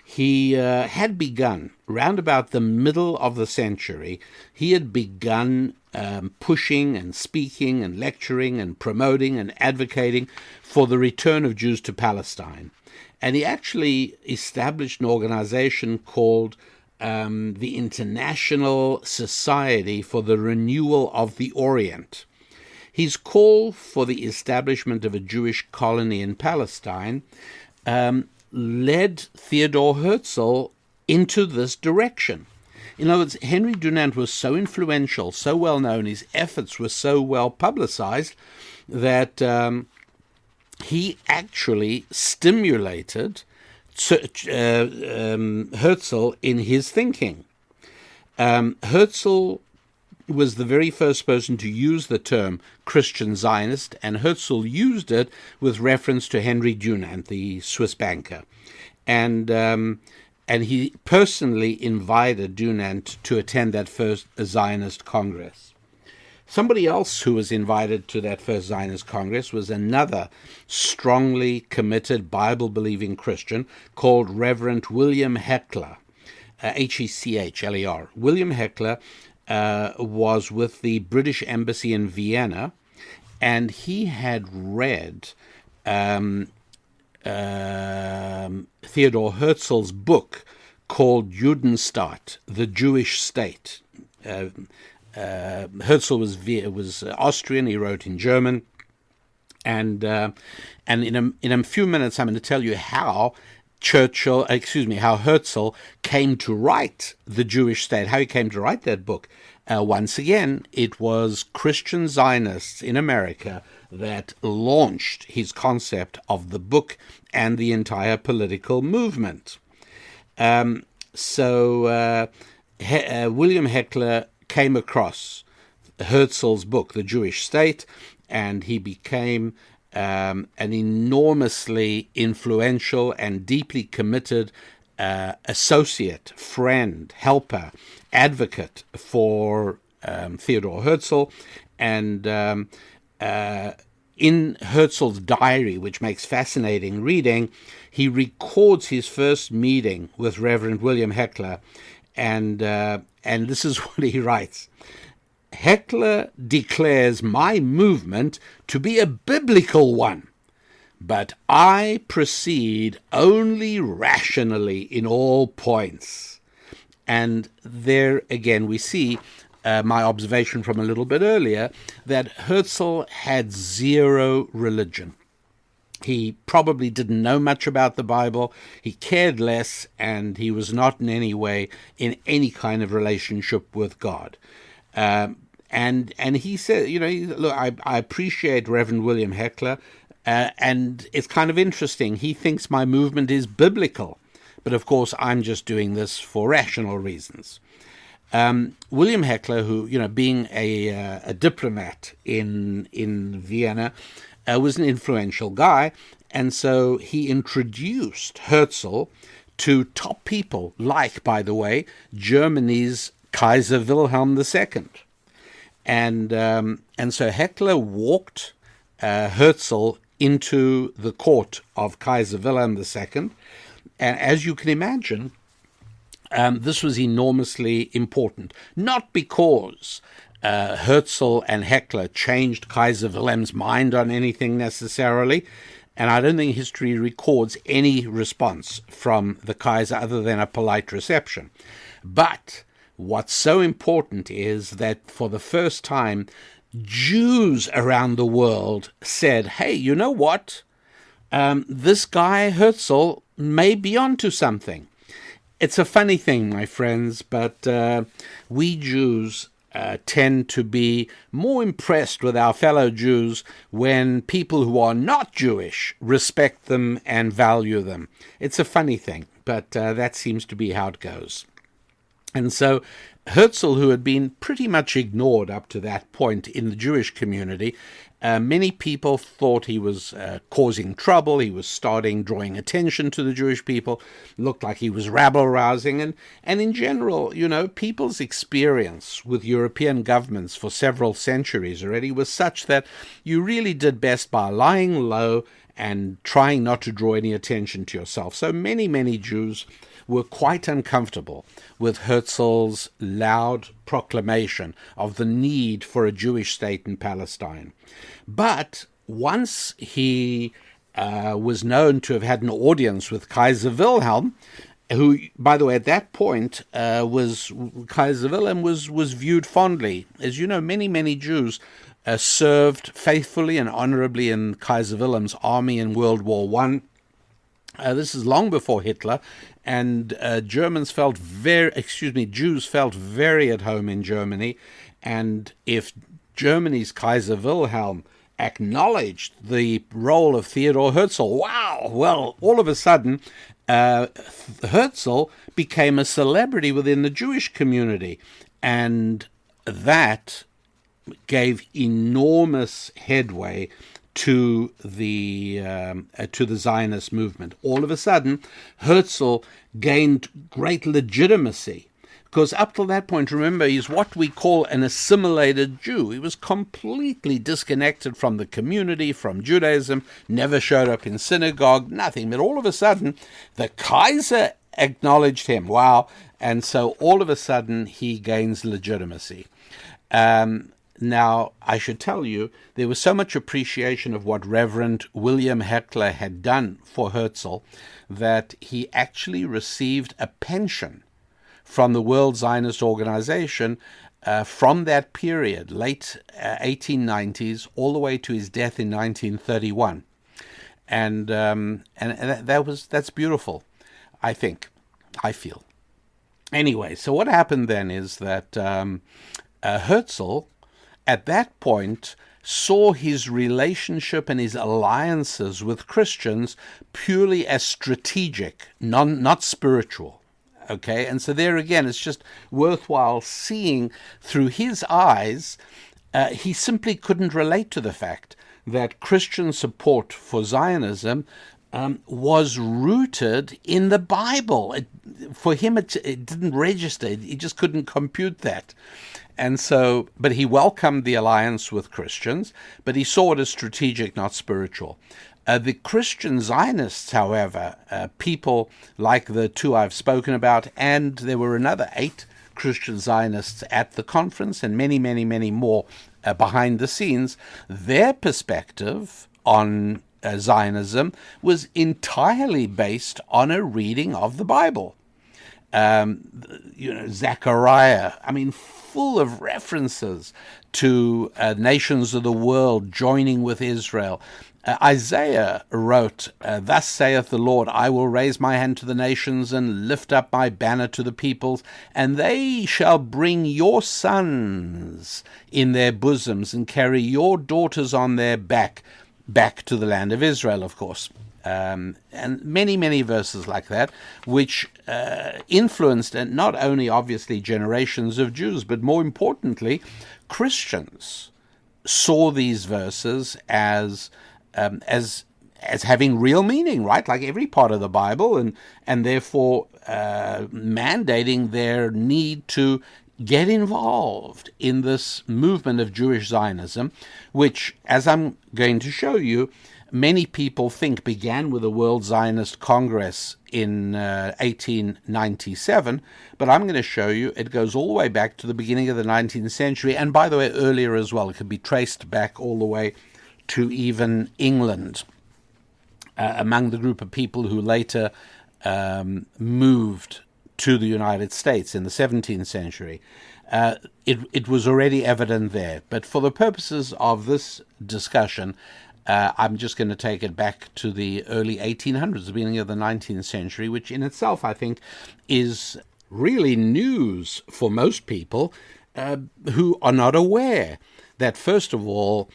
He had begun, round about the middle of the century, he had begun pushing and speaking and lecturing and promoting and advocating for the return of Jews to Palestine. And he actually established an organization called the International Society for the Renewal of the Orient. His call for the establishment of a Jewish colony in Palestine led Theodor Herzl into this direction. In other words, Henry Dunant was so influential, so well known, his efforts were so well publicized that he actually stimulated Herzl in his thinking. Herzl was the very first person to use the term Christian Zionist, and Herzl used it with reference to Henry Dunant, the Swiss banker. And he personally invited Dunant to attend that first Zionist Congress. Somebody else who was invited to that first Zionist Congress was another strongly committed Bible-believing Christian called Reverend William Heckler, Hechler. William Heckler was with the British Embassy in Vienna, and he had read Theodor Herzl's book called Judenstaat, the Jewish State. Herzl was Austrian. He wrote in German, and in a few minutes I'm going to tell you how how Herzl came to write the Jewish State, how he came to write that book. Once again, it was Christian Zionists in America that launched his concept of the book and the entire political movement. William Heckler came across Herzl's book, The Jewish State, and he became an enormously influential and deeply committed associate, friend, helper, advocate for Theodor Herzl. And in Herzl's diary, which makes fascinating reading, he records his first meeting with Reverend William Heckler, and this is what he writes. Heckler declares my movement to be a biblical one, but I proceed only rationally in all points. And there again we see my observation from a little bit earlier that Herzl had zero religion. He probably didn't know much about the Bible, he cared less, and he was not in any way in any kind of relationship with God. And he said, look, I appreciate Reverend William Heckler, and it's kind of interesting. He thinks my movement is biblical, but of course I'm just doing this for rational reasons. William Heckler, who, being a diplomat in Vienna, was an influential guy, and so he introduced Herzl to top people like, by the way, Germany's Kaiser Wilhelm II. And so Heckler walked Herzl into the court of Kaiser Wilhelm II, and as you can imagine, this was enormously important, not because Herzl and Heckler changed Kaiser Wilhelm's mind on anything necessarily, and I don't think history records any response from the Kaiser other than a polite reception. But what's so important is that for the first time, Jews around the world said, hey, you know what? This guy Herzl may be onto something. It's a funny thing, my friends, but we Jews tend to be more impressed with our fellow Jews when people who are not Jewish respect them and value them. It's a funny thing, but that seems to be how it goes. And so Herzl, who had been pretty much ignored up to that point in the Jewish community, many people thought he was causing trouble. He was drawing attention to the Jewish people. Looked like he was rabble-rousing. And in general, people's experience with European governments for several centuries already was such that you really did best by lying low and trying not to draw any attention to yourself. So many, many Jews were quite uncomfortable with Herzl's loud proclamation of the need for a Jewish state in Palestine. But once he was known to have had an audience with Kaiser Wilhelm, who, by the way, at that point, Kaiser Wilhelm was viewed fondly. As you know, many, many Jews served faithfully and honorably in Kaiser Wilhelm's army in World War I. This is long before Hitler, and Jews felt very at home in Germany. And if Germany's Kaiser Wilhelm acknowledged the role of Theodor Herzl, wow! Well, all of a sudden, Herzl became a celebrity within the Jewish community, and that gave enormous headway to the Zionist movement. All of a sudden, Herzl gained great legitimacy, because up till that point, remember, he's what we call an assimilated Jew. He was completely disconnected from the community, from Judaism, never showed up in synagogue, nothing. But all of a sudden, the Kaiser acknowledged him. Wow. And so all of a sudden, he gains legitimacy. Now, I should tell you, there was so much appreciation of what Reverend William Heckler had done for Herzl that he actually received a pension from the World Zionist Organization from that period, late 1890s, all the way to his death in 1931. And that's beautiful, I feel. Anyway, so what happened then is that Herzl, at that point, saw his relationship and his alliances with Christians purely as strategic, not spiritual. Okay, and so there again, it's just worthwhile seeing through his eyes. He simply couldn't relate to the fact that Christian support for Zionism was rooted in the Bible. For him, it didn't register. He just couldn't compute that. And so, but he welcomed the alliance with Christians, but he saw it as strategic, not spiritual. The Christian Zionists, however, people like the two I've spoken about, and there were another 8 Christian Zionists at the conference, and many, many, many more behind the scenes, their perspective on Zionism was entirely based on a reading of the Bible. Zechariah, full of references to nations of the world joining with Israel. Isaiah wrote, "Thus saith the Lord, I will raise my hand to the nations and lift up my banner to the peoples, and they shall bring your sons in their bosoms and carry your daughters on their back to the land of Israel," of course. And many, many verses like that, which influenced not only, obviously, generations of Jews, but more importantly, Christians saw these verses as having real meaning, right? Like every part of the Bible, and therefore mandating their need to get involved in this movement of Jewish Zionism, which, as I'm going to show you, many people think began with the World Zionist Congress in 1897, but I'm going to show you it goes all the way back to the beginning of the 19th century, and by the way, earlier as well. It could be traced back all the way to even England, among the group of people who later moved to the United States in the 17th century. It was already evident there, but for the purposes of this discussion, I'm just going to take it back to the early 1800s, the beginning of the 19th century, which in itself, I think, is really news for most people, who are not aware that, first of all,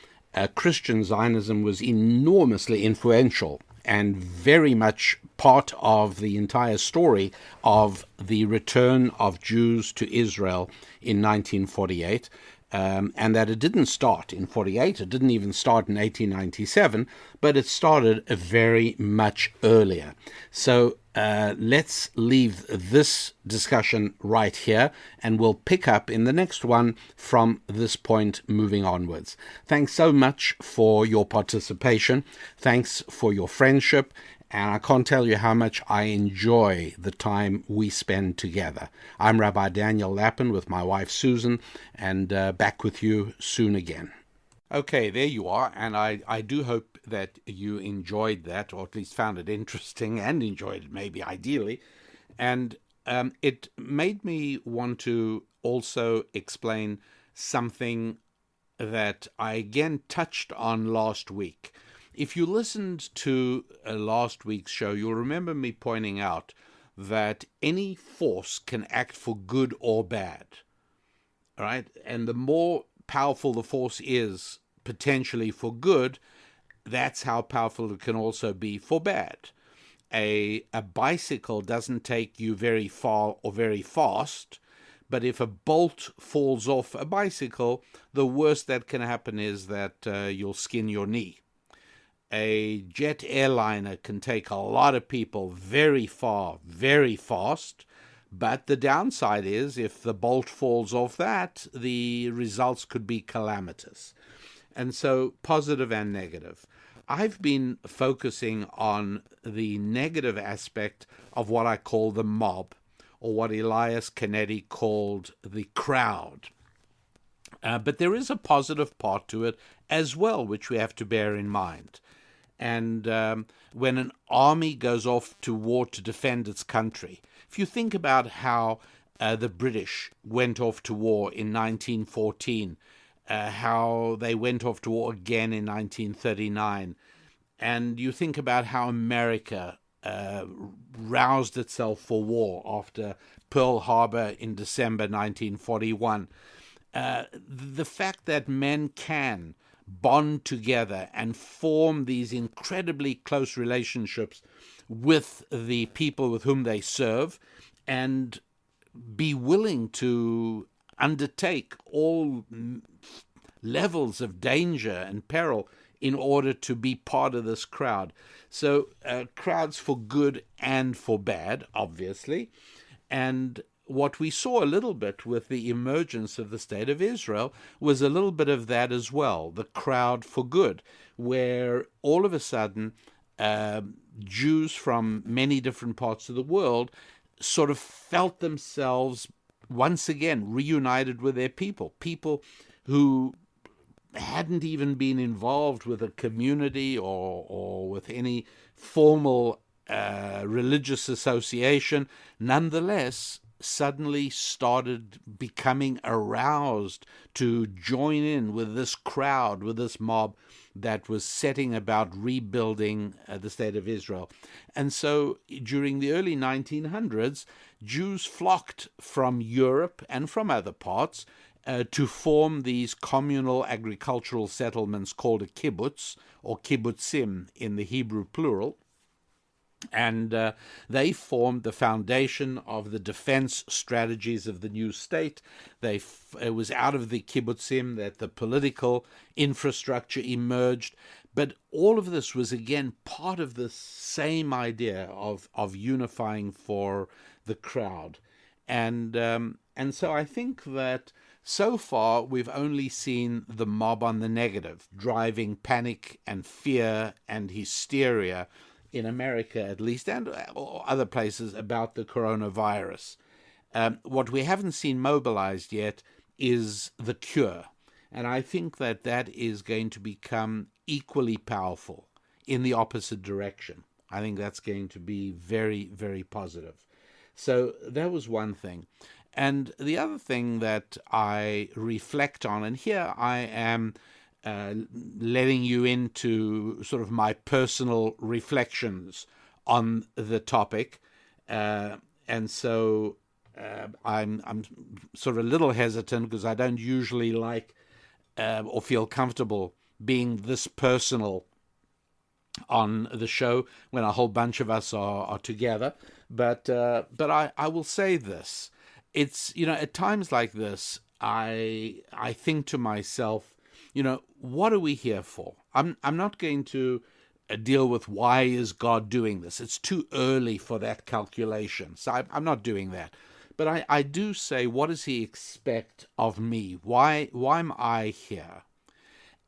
Christian Zionism was enormously influential and very much part of the entire story of the return of Jews to Israel in 1948, and that it didn't start in 48, it didn't even start in 1897, but it started very much earlier. So let's leave this discussion right here, and we'll pick up in the next one from this point moving onwards. Thanks so much for your participation. Thanks for your friendship. And I can't tell you how much I enjoy the time we spend together. I'm Rabbi Daniel Lappin with my wife Susan, and back with you soon again. Okay, there you are, and I do hope that you enjoyed that, or at least found it interesting and enjoyed it, maybe ideally. And it made me want to also explain something that I again touched on last week. If you listened to last week's show, you'll remember me pointing out that any force can act for good or bad, all right? And the more powerful the force is potentially for good, that's how powerful it can also be for bad. A bicycle doesn't take you very far or very fast, but if a bolt falls off a bicycle, the worst that can happen is that you'll skin your knee. A jet airliner can take a lot of people very far, very fast, but the downside is if the bolt falls off that, the results could be calamitous. And so positive and negative. I've been focusing on the negative aspect of what I call the mob, or what Elias Canetti called the crowd. But there is a positive part to it as well, which we have to bear in mind. And when an army goes off to war to defend its country, if you think about how the British went off to war in 1914, how they went off to war again in 1939, and you think about how America roused itself for war after Pearl Harbor in December 1941, the fact that men can bond together and form these incredibly close relationships with the people with whom they serve, and be willing to undertake all levels of danger and peril in order to be part of this crowd. So crowds for good and for bad, obviously. And what we saw a little bit with the emergence of the State of Israel was a little bit of that as well, the crowd for good, where all of a sudden Jews from many different parts of the world sort of felt themselves once again reunited with their people who hadn't even been involved with a community or with any formal religious association, nonetheless suddenly started becoming aroused to join in with this crowd, with this mob that was setting about rebuilding the State of Israel. And so during the early 1900s, Jews flocked from Europe and from other parts to form these communal agricultural settlements called a kibbutz, or kibbutzim in the Hebrew plural. And they formed the foundation of the defense strategies of the new state. It was out of the kibbutzim that the political infrastructure emerged. But all of this was, again, part of the same idea of unifying for the crowd. And so I think that so far we've only seen the mob on the negative, driving panic and fear and hysteria in America at least, and other places, about the coronavirus. What we haven't seen mobilized yet is the cure. And I think that that is going to become equally powerful in the opposite direction. I think that's going to be very, very positive. So that was one thing. And the other thing that I reflect on, and here I am letting you into sort of my personal reflections on the topic. And so I'm sort of a little hesitant because I don't usually like or feel comfortable being this personal on the show when a whole bunch of us are together. But I will say this. It's, at times like this, I think to myself, what are we here for? I'm not going to deal with why is God doing this. It's too early for that calculation. So I'm not doing that. But I do say, what does he expect of me? Why am I here?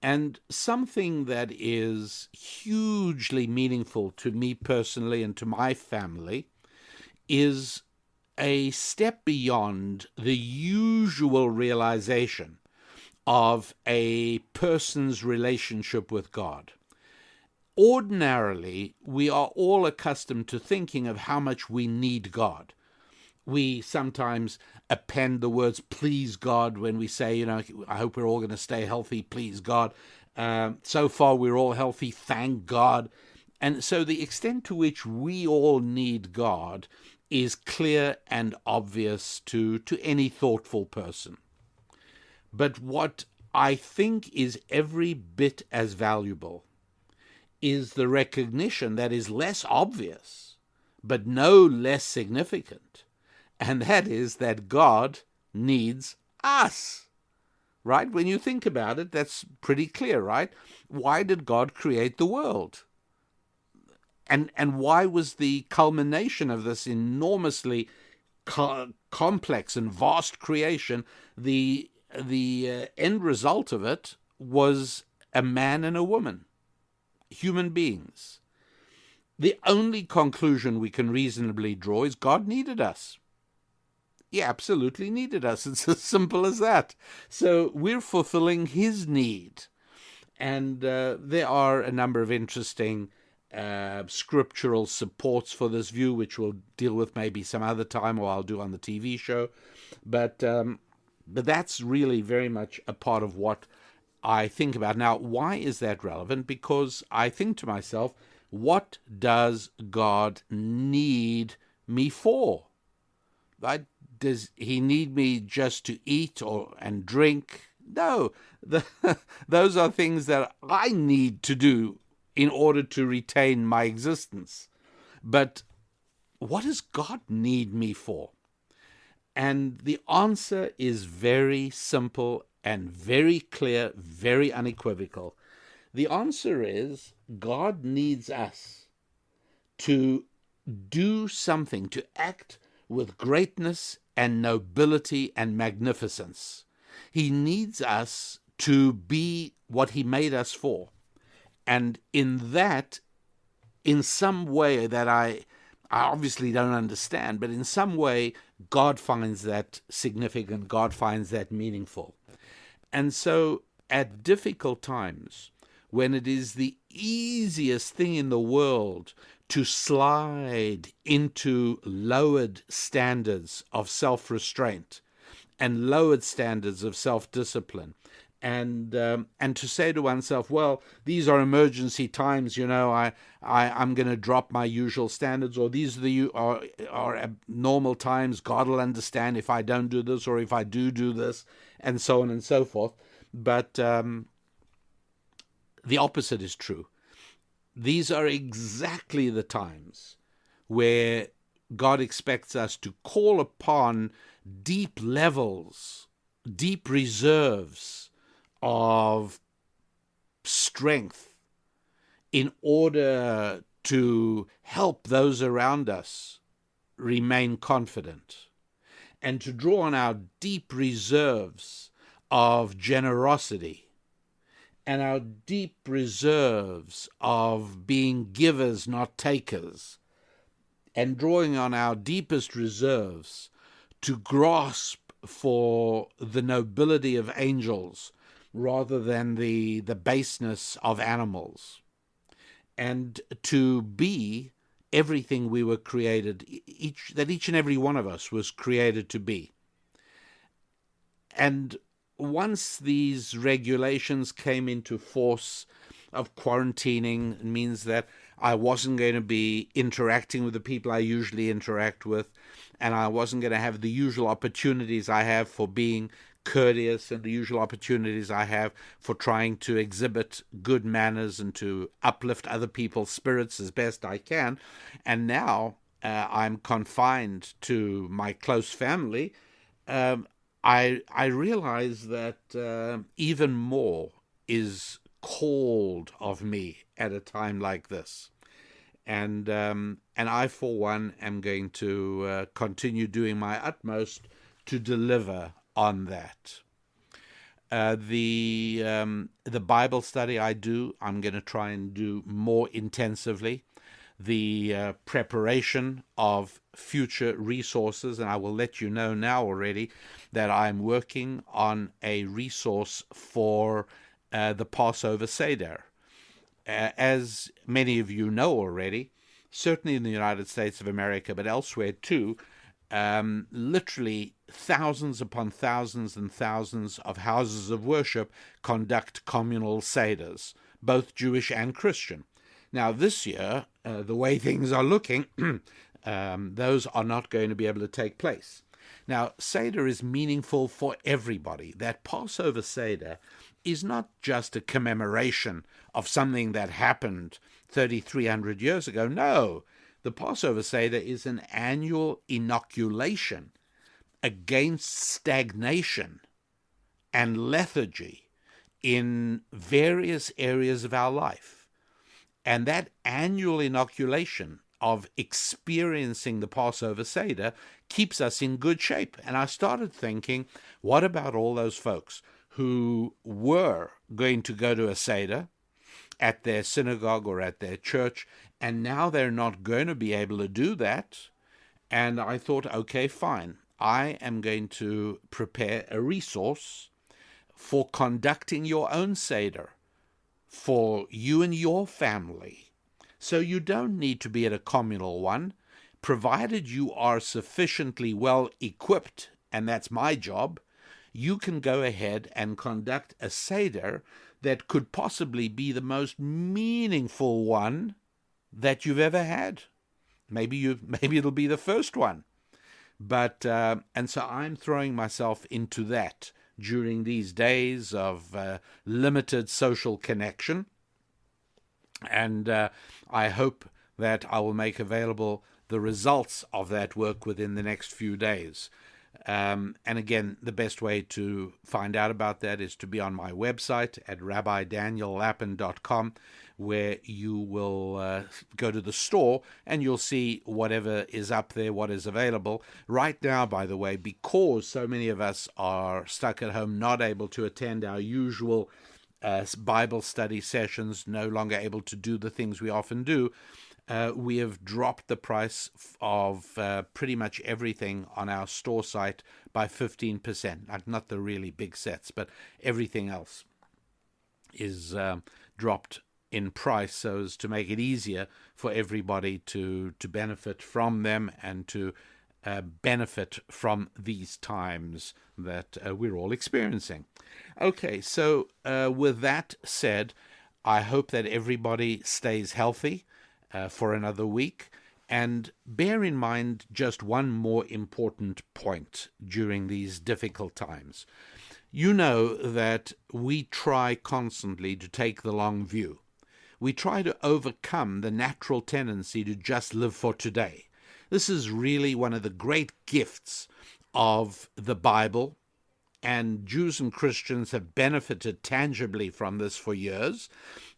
And something that is hugely meaningful to me personally and to my family is a step beyond the usual realization of a person's relationship with God. Ordinarily, we are all accustomed to thinking of how much we need God. We sometimes append the words, please God, when we say, I hope we're all going to stay healthy, please God. So far, we're all healthy, thank God. And so the extent to which we all need God is clear and obvious to any thoughtful person. But what I think is every bit as valuable is the recognition that is less obvious, but no less significant. And that is that God needs us, right? When you think about it, that's pretty clear, right? Why did God create the world? And why was the culmination of this enormously complex and vast creation, the end result of it was a man and a woman, human beings? The only conclusion we can reasonably draw is God needed us. He absolutely needed us. It's as simple as that. So we're fulfilling his need. And there are a number of interesting scriptural supports for this view, which we'll deal with maybe some other time, or I'll do on the TV show. But that's really very much a part of what I think about. Now, why is that relevant? Because I think to myself, what does God need me for? Right? Does he need me just to eat and drink? No, those are things that I need to do in order to retain my existence. But what does God need me for? And the answer is very simple and very clear, very unequivocal. The answer is God needs us to do something, to act with greatness and nobility and magnificence. He needs us to be what he made us for. And in that, in some way that I obviously don't understand, but in some way, God finds that significant, God finds that meaningful. And so at difficult times, when it is the easiest thing in the world to slide into lowered standards of self-restraint and lowered standards of self-discipline, and to say to oneself, well, these are emergency times, I'm going to drop my usual standards, or these are abnormal times, God will understand if I don't do this or if I do this, and so on and so forth. But the opposite is true. These are exactly the times where God expects us to call upon deep levels, deep reserves of strength in order to help those around us remain confident, and to draw on our deep reserves of generosity and our deep reserves of being givers, not takers, and drawing on our deepest reserves to grasp for the nobility of angels rather than the baseness of animals, and to be everything we were created, that each and every one of us was created to be. And once these regulations came into force of quarantining, it means that I wasn't going to be interacting with the people I usually interact with, and I wasn't going to have the usual opportunities I have for being courteous and the usual opportunities I have for trying to exhibit good manners and to uplift other people's spirits as best I can. And now I'm confined to my close family. I realize that even more is called of me at a time like this. And I, for one, am going to continue doing my utmost to deliver on that. The Bible study I'm going to try and do more intensively. The preparation of future resources, and I will let you know now already that I'm working on a resource for the Passover Seder. As many of you know already, certainly in the United States of America, but elsewhere too, literally thousands upon thousands and thousands of houses of worship conduct communal seders, both Jewish and Christian. Now, this year, the way things are looking, those are not going to be able to take place. Now, Seder is meaningful for everybody. That Passover Seder is not just a commemoration of something that happened 3,300 years ago. No, the Passover Seder is an annual inoculation against stagnation and lethargy in various areas of our life. And that annual inoculation of experiencing the Passover Seder keeps us in good shape. And I started thinking, what about all those folks who were going to go to a Seder at their synagogue or at their church, and now they're not going to be able to do that? And I thought, okay, fine. I am going to prepare a resource for conducting your own Seder for you and your family. So you don't need to be at a communal one, provided you are sufficiently well equipped, and that's my job. You can go ahead and conduct a Seder that could possibly be the most meaningful one that you've ever had. Maybe it'll be the first one. But and so I'm throwing myself into that during these days of limited social connection. And I hope that I will make available the results of that work within the next few days. And again, the best way to find out about that is to be on my website at rabbidaniellapin.com, where you will go to the store and you'll see whatever is up there, what is available. Right now, by the way, because so many of us are stuck at home, not able to attend our usual Bible study sessions, no longer able to do the things we often do, we have dropped the price of pretty much everything on our store site by 15%. Not the really big sets, but everything else is dropped in price so as to make it easier for everybody to benefit from them and to benefit from these times that we're all experiencing. Okay, so with that said, I hope that everybody stays healthy for another week, and bear in mind just one more important point during these difficult times. You know that we try constantly to take the long view. We try to overcome the natural tendency to just live for today. This is really one of the great gifts of the Bible, and Jews and Christians have benefited tangibly from this for years,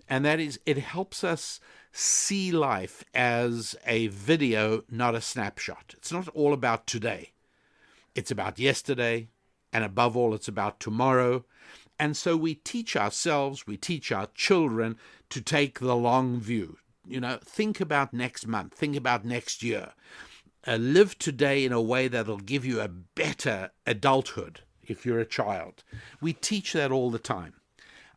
and that is, it helps us see life as a video, not a snapshot. It's not all about today. It's about yesterday, and above all, it's about tomorrow. And so we teach ourselves, we teach our children to take the long view. You know, think about next month, think about next year. Live today in a way that'll give you a better adulthood if you're a child. We teach that all the time.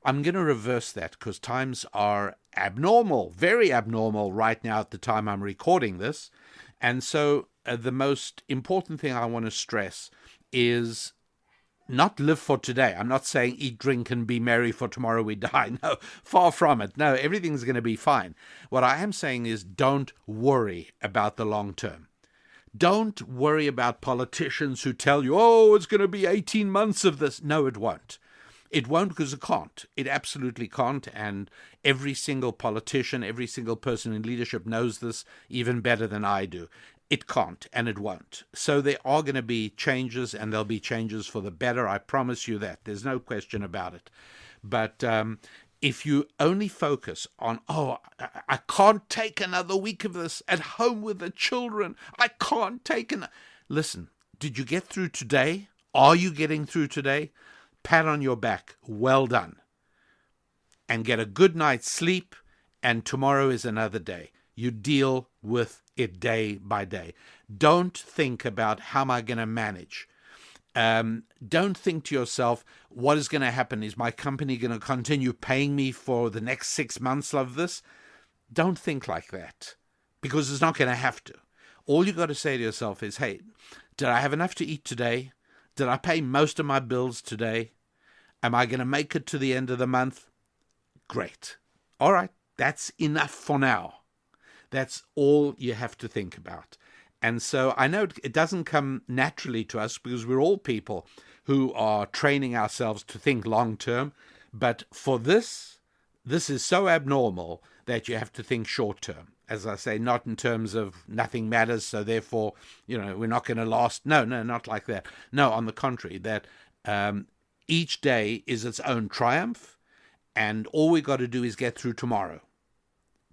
I'm going to reverse that because times are abnormal, very abnormal right now at the time I'm recording this. And so the most important thing I want to stress is not live for today. I'm not saying eat, drink, and be merry, for tomorrow we die. No, far from it. No, everything's going to be fine. What I am saying is don't worry about the long term. Don't worry about politicians who tell you, oh, it's going to be 18 months of this. No, it won't. It won't, because it can't. It absolutely can't. And every single politician, every single person in leadership knows this even better than I do. It can't, and it won't. So there are going to be changes, and there'll be changes for the better. I promise you that. There's no question about it. But if you only focus on, oh, I can't take another week of this at home with the children. I can't take Listen, did you get through today? Are you getting through today? Pat on your back. Well done. And get a good night's sleep, and tomorrow is another day. You deal with it day by day. Don't think about how am I going to manage. Don't think to yourself, what is going to happen? Is my company going to continue paying me for the next 6 months of this? Don't think like that, because it's not going to have to. All you got to say to yourself is, hey, did I have enough to eat today? Did I pay most of my bills today? Am I going to make it to the end of the month? Great. All right, that's enough for now. That's all you have to think about. And so I know it doesn't come naturally to us, because we're all people who are training ourselves to think long term. But for this is so abnormal that you have to think short term. As I say, not in terms of nothing matters, so therefore, we're not going to last. No, not like that. No, on the contrary, that each day is its own triumph, and all we got to do is get through tomorrow.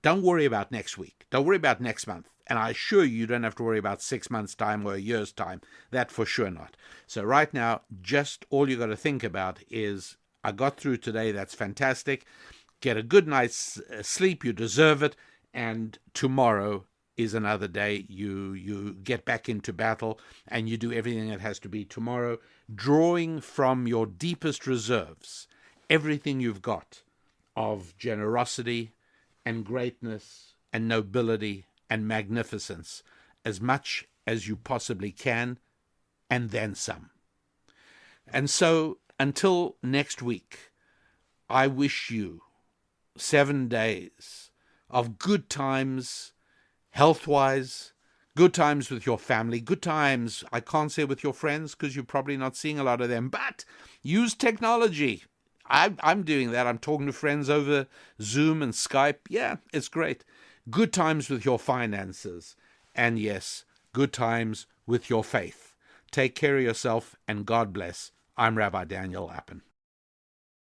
Don't worry about next week. Don't worry about next month. And I assure you don't have to worry about 6 months' time or a year's time. That for sure not. So right now, just all you got to think about is, I got through today. That's fantastic. Get a good night's sleep. You deserve it. And tomorrow is another day. You get back into battle, and you do everything that has to be tomorrow, drawing from your deepest reserves everything you've got of generosity and greatness and nobility and magnificence, as much as you possibly can, and then some. And so until next week, I wish you 7 days of good times, health-wise, good times with your family, good times, I can't say with your friends, because you're probably not seeing a lot of them, but use technology. I'm doing that. I'm talking to friends over Zoom and Skype. Yeah, it's great. Good times with your finances. And yes, good times with your faith. Take care of yourself, and God bless. I'm Rabbi Daniel Lappin.